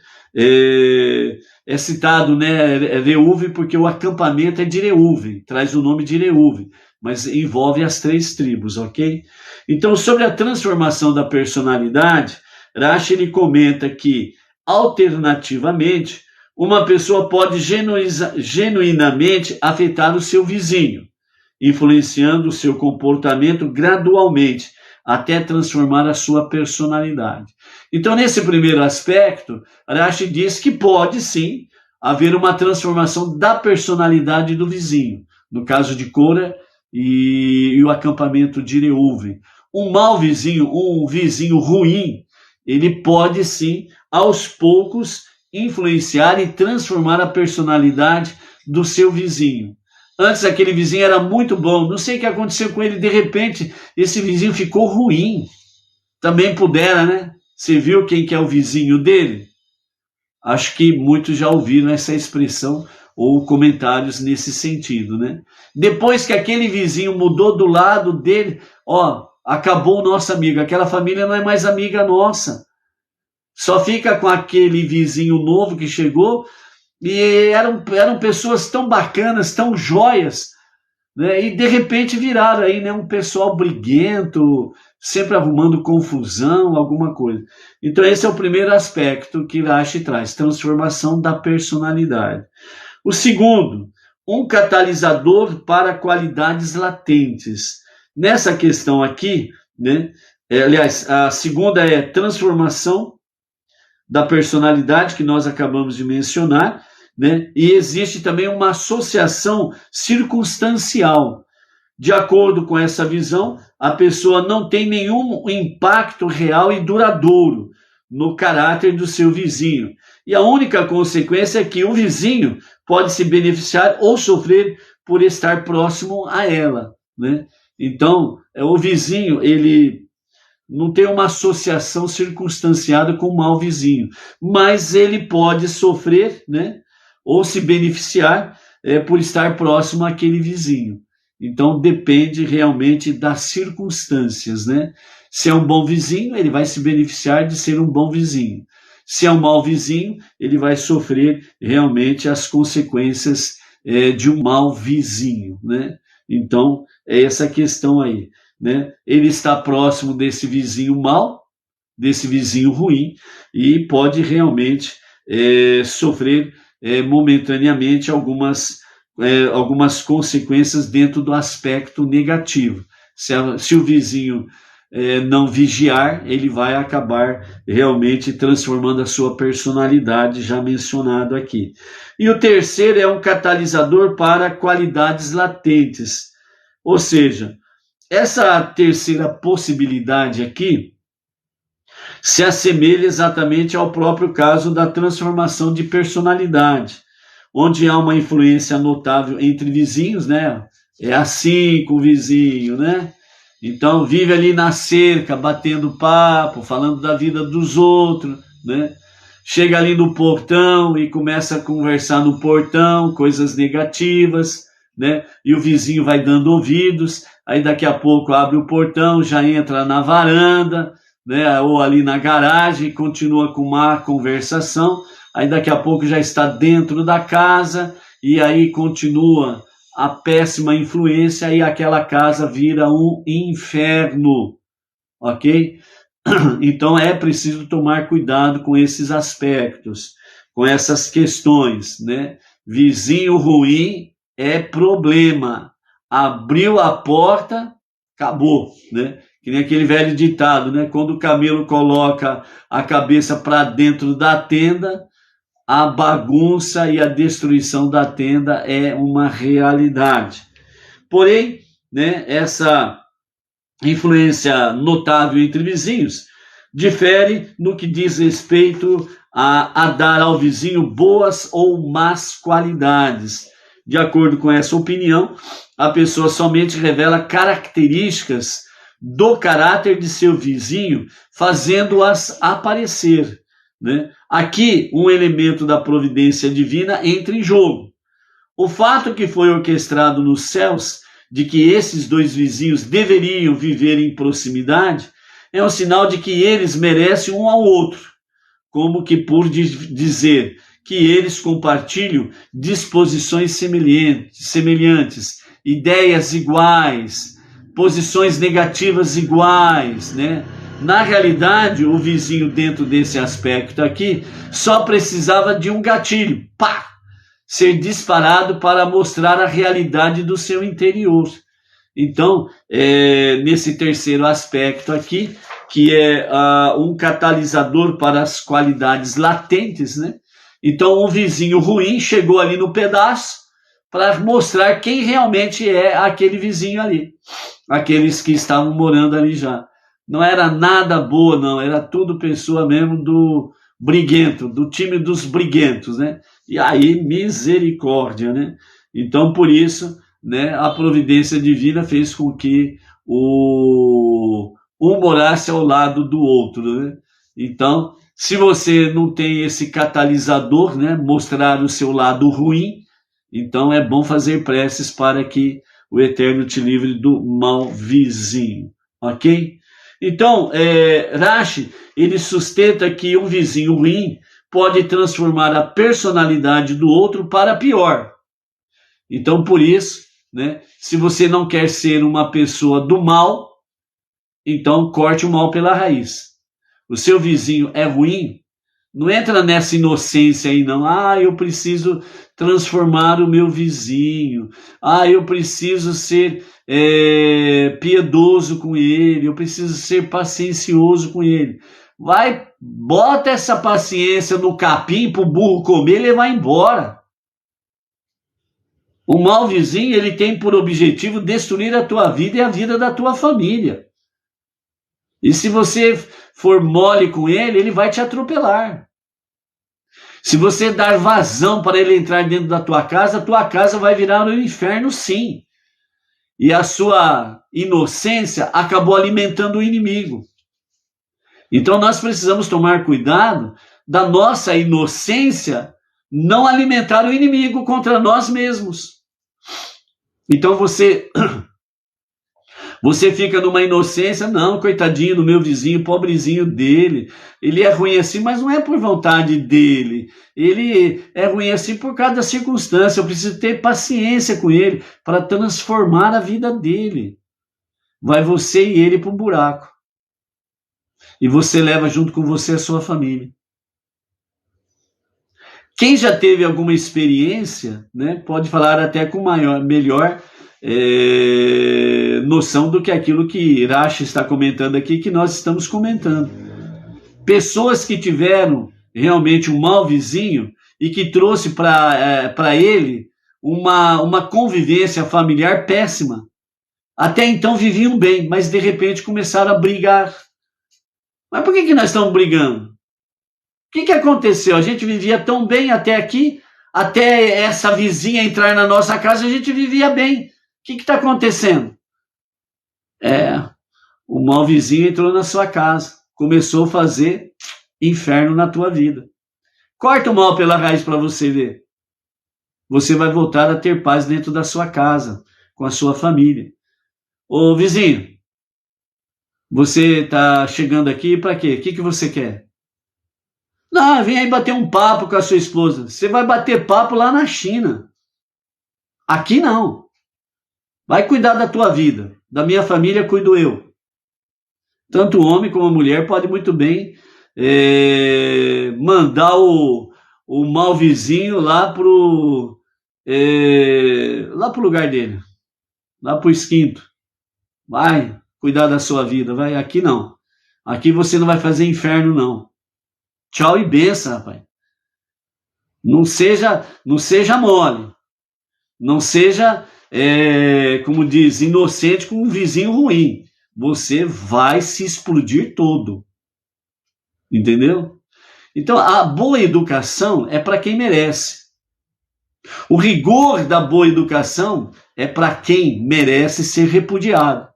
É citado, né, Reuven, porque o acampamento é de Reuven, traz o nome de Reuven, mas envolve as três tribos, ok? Então, sobre a transformação da personalidade, Rashi ele comenta que, alternativamente, uma pessoa pode genuinamente afetar o seu vizinho, influenciando o seu comportamento gradualmente, até transformar a sua personalidade. Então, nesse primeiro aspecto, Rashi diz que pode, sim, haver uma transformação da personalidade do vizinho, no caso de Korah e o acampamento de Reuven. Um mau vizinho, um vizinho ruim, ele pode, sim, aos poucos, influenciar e transformar a personalidade do seu vizinho. Antes aquele vizinho era muito bom, não sei o que aconteceu com ele, de repente esse vizinho ficou ruim. Também pudera, né? Você viu quem que é o vizinho dele? Acho que muitos já ouviram essa expressão ou comentários nesse sentido, né? Depois que aquele vizinho mudou do lado dele, acabou o nosso amigo, aquela família não é mais amiga nossa. Só fica com aquele vizinho novo que chegou, e eram pessoas tão bacanas, tão joias, né? E de repente viraram aí, né, um pessoal briguento, sempre arrumando confusão, alguma coisa. Então esse é o primeiro aspecto que Rashi traz, transformação da personalidade. O segundo, um catalisador para qualidades latentes. Nessa questão aqui, né, aliás, a segunda é transformação da personalidade, que nós acabamos de mencionar, né, e existe também uma associação circunstancial. De acordo com essa visão, a pessoa não tem nenhum impacto real e duradouro no caráter do seu vizinho. E a única consequência é que o vizinho pode se beneficiar ou sofrer por estar próximo a ela, né? Então, o vizinho, ele não tem uma associação circunstanciada com o mau vizinho, mas ele pode sofrer, né, ou se beneficiar por estar próximo àquele vizinho. Então, depende realmente das circunstâncias, né? Se é um bom vizinho, ele vai se beneficiar de ser um bom vizinho. Se é um mau vizinho, ele vai sofrer realmente as consequências de um mau vizinho, né? Então, é essa questão aí, né? Ele está próximo desse vizinho mau, desse vizinho ruim, e pode realmente sofrer momentaneamente algumas consequências dentro do aspecto negativo. Se o vizinho não vigiar, ele vai acabar realmente transformando a sua personalidade, já mencionado aqui. E o terceiro é um catalisador para qualidades latentes. Ou seja, essa terceira possibilidade aqui se assemelha exatamente ao próprio caso da transformação de personalidade, onde há uma influência notável entre vizinhos, né? É assim com o vizinho, né? Então vive ali na cerca, batendo papo, falando da vida dos outros, né? Chega ali no portão e começa a conversar no portão, coisas negativas, né? E o vizinho vai dando ouvidos, aí daqui a pouco abre o portão, já entra na varanda, né? Ou ali na garagem e continua com uma conversação, aí daqui a pouco já está dentro da casa e aí continua a péssima influência e aquela casa vira um inferno, ok? Então é preciso tomar cuidado com esses aspectos, com essas questões, né? Vizinho ruim é problema. Abriu a porta, acabou, né? Que nem aquele velho ditado, né? Quando o camelo coloca a cabeça para dentro da tenda, a bagunça e a destruição da tenda é uma realidade. Porém, né, essa influência notável entre vizinhos difere no que diz respeito a dar ao vizinho boas ou más qualidades. De acordo com essa opinião, a pessoa somente revela características do caráter de seu vizinho, fazendo-as aparecer, né? Aqui, um elemento da providência divina entra em jogo. O fato que foi orquestrado nos céus de que esses dois vizinhos deveriam viver em proximidade é um sinal de que eles merecem um ao outro, como que por dizer que eles compartilham disposições semelhantes, ideias iguais, posições negativas iguais, né? Na realidade, o vizinho dentro desse aspecto aqui só precisava de um gatilho, pá, ser disparado para mostrar a realidade do seu interior. Então, nesse terceiro aspecto aqui, que é um catalisador para as qualidades latentes, né? Então, um vizinho ruim chegou ali no pedaço para mostrar quem realmente é aquele vizinho ali, aqueles que estavam morando ali já. Não era nada boa, não, era tudo pessoa mesmo do briguento, do time dos briguentos, né? E aí, misericórdia, né? Então, por isso, né, a providência divina fez com que um morasse ao lado do outro, né? Então, se você não tem esse catalisador, né, mostrar o seu lado ruim, então é bom fazer preces para que o Eterno te livre do mau vizinho. ok? Então, Rashi, ele sustenta que um vizinho ruim pode transformar a personalidade do outro para pior. Então, por isso, né, se você não quer ser uma pessoa do mal, então corte o mal pela raiz. O seu vizinho é ruim, não entra nessa inocência aí não. Eu preciso transformar o meu vizinho. Eu preciso ser piedoso com ele. Eu preciso ser paciencioso com ele. Vai, bota essa paciência no capim para o burro comer e ele vai embora. O mau vizinho, ele tem por objetivo destruir a tua vida e a vida da tua família. E se você for mole com ele, ele vai te atropelar. Se você dar vazão para ele entrar dentro da tua casa vai virar um inferno, sim. E a sua inocência acabou alimentando o inimigo. Então nós precisamos tomar cuidado da nossa inocência não alimentar o inimigo contra nós mesmos. Então você fica numa inocência, não, coitadinho do meu vizinho, pobrezinho dele, ele é ruim assim, mas não é por vontade dele, ele é ruim assim por causa da circunstância, eu preciso ter paciência com ele para transformar a vida dele. Vai você e ele para o buraco. E você leva junto com você a sua família. Quem já teve alguma experiência, né, pode falar até com melhor noção do que aquilo que Rashi está comentando aqui, que nós estamos comentando. Pessoas que tiveram realmente um mau vizinho e que trouxe para ele uma convivência familiar péssima. Até então viviam bem, mas de repente começaram a brigar. Mas por que nós estamos brigando? O que aconteceu? A gente vivia tão bem até aqui, até essa vizinha entrar na nossa casa, a gente vivia bem. O que está acontecendo? O mau vizinho entrou na sua casa, começou a fazer inferno na tua vida. Corta o mal pela raiz para você ver. Você vai voltar a ter paz dentro da sua casa, com a sua família. Ô vizinho, você está chegando aqui para quê? O que você quer? Não, vem aí bater um papo com a sua esposa. Você vai bater papo lá na China. Aqui não. Vai cuidar da tua vida. Da minha família cuido eu. Tanto o homem como a mulher pode muito bem mandar o mau vizinho lá pro lugar dele. Lá pro esquinto. Vai cuidar da sua vida. Vai. Aqui não. Aqui você não vai fazer inferno não. Tchau e benção, rapaz. Não seja mole. Não seja, como diz, inocente com um vizinho ruim. Você vai se explodir todo. Entendeu? Então, a boa educação é para quem merece. O rigor da boa educação é para quem merece ser repudiado.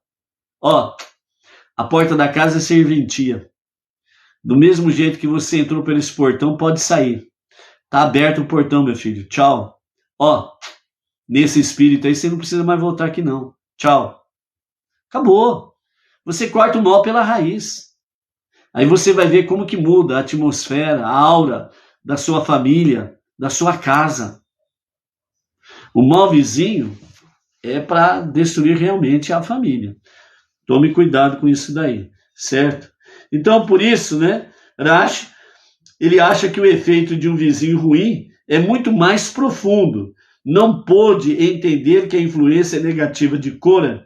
A porta da casa é serventia. Do mesmo jeito que você entrou por esse portão, pode sair. Tá aberto o portão, meu filho. Tchau. Nesse espírito aí, você não precisa mais voltar aqui, não. Tchau. Acabou. Você corta o mal pela raiz. Aí você vai ver como que muda a atmosfera, a aura da sua família, da sua casa. O mau vizinho é para destruir realmente a família. Tome cuidado com isso daí, certo? Então, por isso, né, Rashi, ele acha que o efeito de um vizinho ruim é muito mais profundo. Não pôde entender que a influência negativa de Korah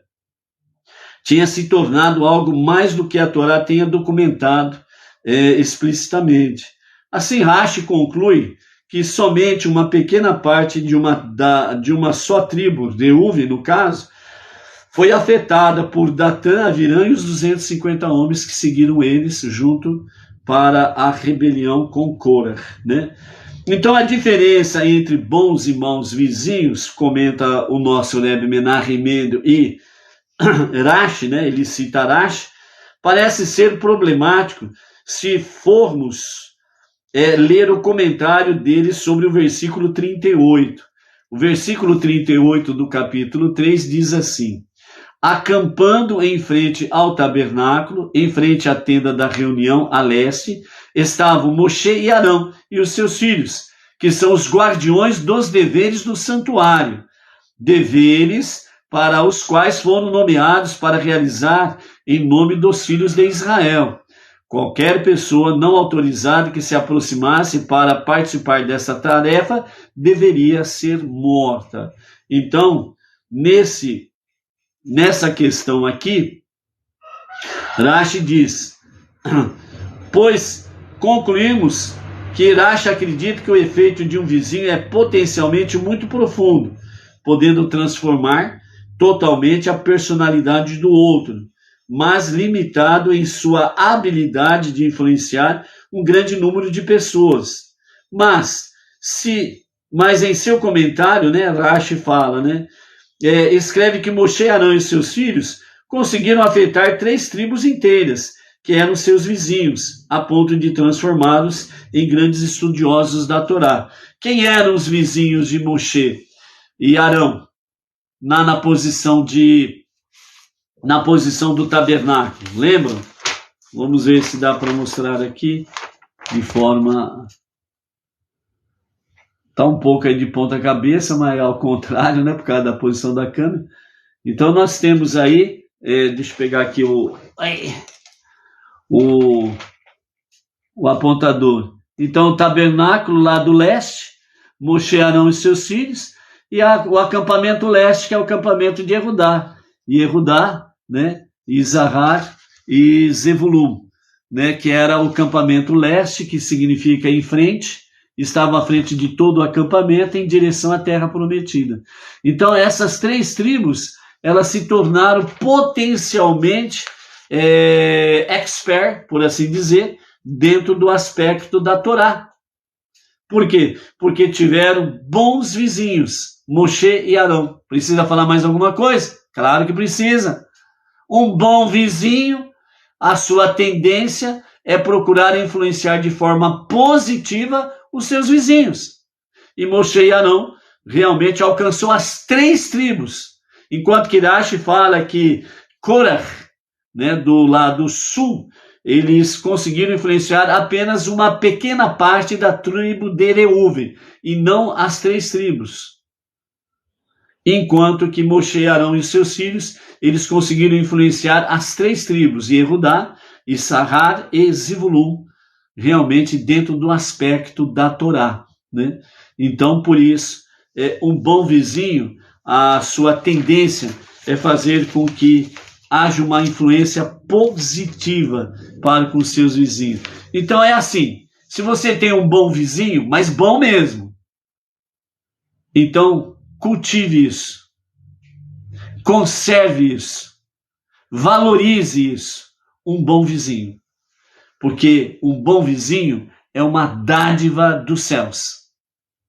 tinha se tornado algo mais do que a Torá tenha documentado explicitamente. Assim, Rashi conclui que somente uma pequena parte de uma só tribo, Reuven no caso, foi afetada por Datã, Avirã e os 250 homens que seguiram eles junto para a rebelião com Korah, né? Então a diferença entre bons e maus vizinhos, comenta o nosso Rebbe Menachem Mendel e Rashi, né? Ele cita Rashi, parece ser problemático se formos ler o comentário dele sobre o versículo 38. O versículo 38 do capítulo 3 diz assim: acampando em frente ao tabernáculo, em frente à tenda da reunião a leste, estavam Moshe e Arão e os seus filhos, que são os guardiões dos deveres do santuário, deveres para os quais foram nomeados para realizar em nome dos filhos de Israel. Qualquer pessoa não autorizada que se aproximasse para participar dessa tarefa deveria ser morta. Então, nessa questão aqui, Rashi diz, pois concluímos que Rashi acredita que o efeito de um vizinho é potencialmente muito profundo, podendo transformar totalmente a personalidade do outro, mas limitado em sua habilidade de influenciar um grande número de pessoas. Mas em seu comentário, né, Rashi fala, né, escreve que Moshe, Arão e seus filhos conseguiram afetar 3 tribos inteiras, que eram seus vizinhos, a ponto de transformá-los em grandes estudiosos da Torá. Quem eram os vizinhos de Moshe e Arão na posição do tabernáculo? Lembram? Vamos ver se dá para mostrar aqui de forma... Está um pouco aí de ponta cabeça, mas ao contrário, né, por causa da posição da câmera. Então nós temos aí, deixa eu pegar aqui o apontador. Então o tabernáculo lá do leste, Moshe, Arão e seus filhos, e o acampamento leste, que é o acampamento de Yehudá. Yehudá, né, Isahar e Zevulun, né, que era o acampamento leste, que significa em frente, estava à frente de todo o acampamento em direção à terra prometida. Então essas 3 tribos, elas se tornaram potencialmente expert, por assim dizer, dentro do aspecto da Torá. Por quê? Porque tiveram bons vizinhos, Moshe e Arão. Precisa falar mais alguma coisa? Claro que precisa. Um bom vizinho, a sua tendência é procurar influenciar de forma positiva os seus vizinhos. E Moshe e Arão realmente alcançou as 3 tribos. Enquanto que Rashi fala que Korah, né, do lado sul, eles conseguiram influenciar apenas uma pequena parte da tribo de Reuven, e não as 3 tribos. Enquanto que Moshe, Arão e seus filhos, eles conseguiram influenciar as 3 tribos, Yehudá, Issachar e Zevulun, realmente dentro do aspecto da Torá, né? Então, por isso, um bom vizinho, a sua tendência é fazer com que haja uma influência positiva para com seus vizinhos. Então é assim, se você tem um bom vizinho, mas bom mesmo, então cultive isso, conserve isso, valorize isso, um bom vizinho. Porque um bom vizinho é uma dádiva dos céus.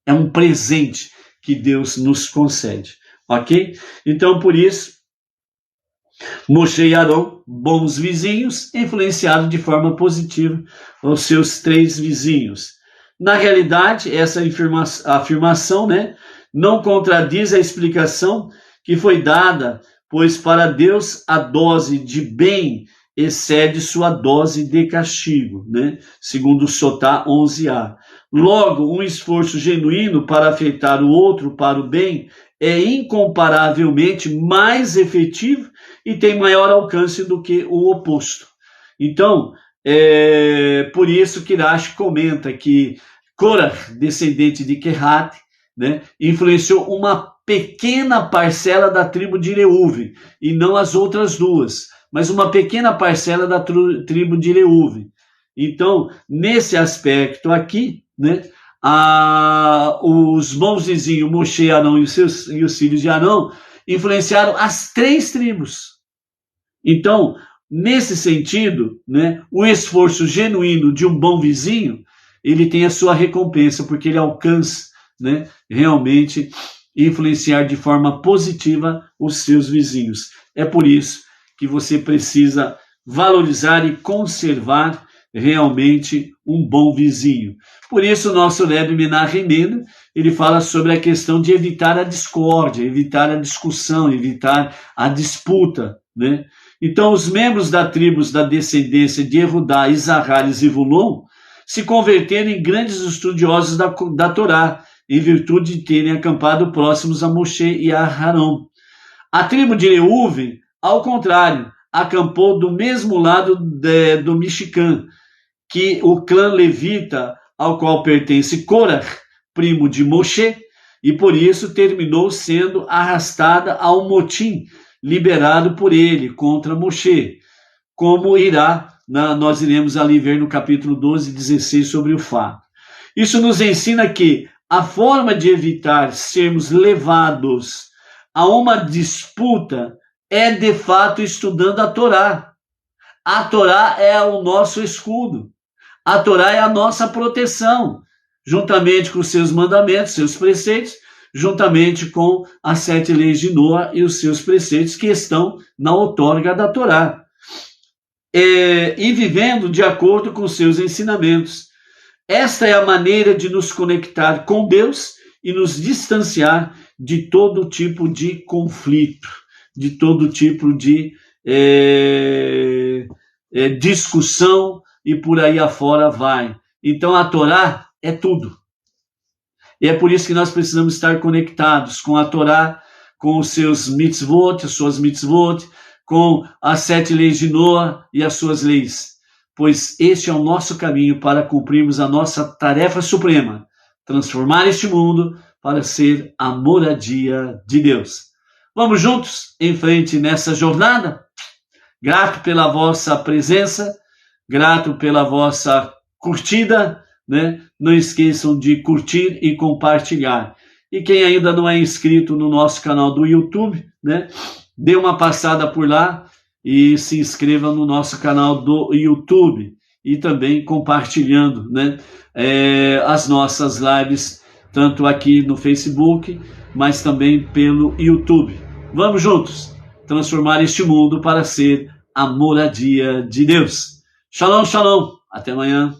É um presente que Deus nos concede. Ok? Então, por isso, Moshe e Arão, bons vizinhos, influenciaram de forma positiva os seus 3 vizinhos. Na realidade, essa afirmação, né, não contradiz a explicação que foi dada, pois para Deus a dose de bem excede sua dose de castigo, né? Segundo Sotá 11a. Logo, um esforço genuíno para afetar o outro para o bem é incomparavelmente mais efetivo e tem maior alcance do que o oposto. Então, por isso que Rashi comenta que Korah, descendente de Kehat, né, influenciou uma pequena parcela da tribo de Reuven, e não as outras 2, mas uma pequena parcela da tribo de Reuven. Então, nesse aspecto aqui, né, os bons vizinhos, Moshe, Arão e os filhos de Arão, influenciaram as 3 tribos. Então, nesse sentido, né, o esforço genuíno de um bom vizinho, ele tem a sua recompensa, porque ele alcança, né, realmente influenciar de forma positiva os seus vizinhos. É por isso que você precisa valorizar e conservar realmente um bom vizinho. Por isso, o nosso Rebbe Menachem Mendel, ele fala sobre a questão de evitar a discórdia, evitar a discussão, evitar a disputa, né? Então, os membros da tribos da descendência de Yehudá, Isahar e Zevulon se converteram em grandes estudiosos da Torá, em virtude de terem acampado próximos a Moshe e a Arão. A tribo de Reuven, ao contrário, acampou do mesmo lado do Michican, que o clã levita, ao qual pertence Korah, primo de Moshe, e por isso terminou sendo arrastada ao motim liberado por ele contra Moshe, como nós iremos ali ver no capítulo 12 e 16 sobre o fato. Isso nos ensina que a forma de evitar sermos levados a uma disputa é de fato estudando a Torá. A Torá é o nosso escudo. A Torá é a nossa proteção, juntamente com os seus mandamentos, seus preceitos, juntamente com as 7 leis de Noa e os seus preceitos que estão na outorga da Torá. E vivendo de acordo com seus ensinamentos. Esta é a maneira de nos conectar com Deus e nos distanciar de todo tipo de conflito, de todo tipo de discussão e por aí afora vai. Então a Torá é tudo. E é por isso que nós precisamos estar conectados com a Torá, com os seus mitzvot, as suas mitzvot, com as 7 leis de Noa e as suas leis. Pois este é o nosso caminho para cumprirmos a nossa tarefa suprema, transformar este mundo para ser a moradia de Deus. Vamos juntos em frente nessa jornada? Grato pela vossa presença, grato pela vossa curtida, né? Não esqueçam de curtir e compartilhar. E quem ainda não é inscrito no nosso canal do YouTube, né? Dê uma passada por lá e se inscreva no nosso canal do YouTube. E também compartilhando, né? As nossas lives, tanto aqui no Facebook, mas também pelo YouTube. Vamos juntos transformar este mundo para ser a moradia de Deus. Shalom, shalom. Até amanhã.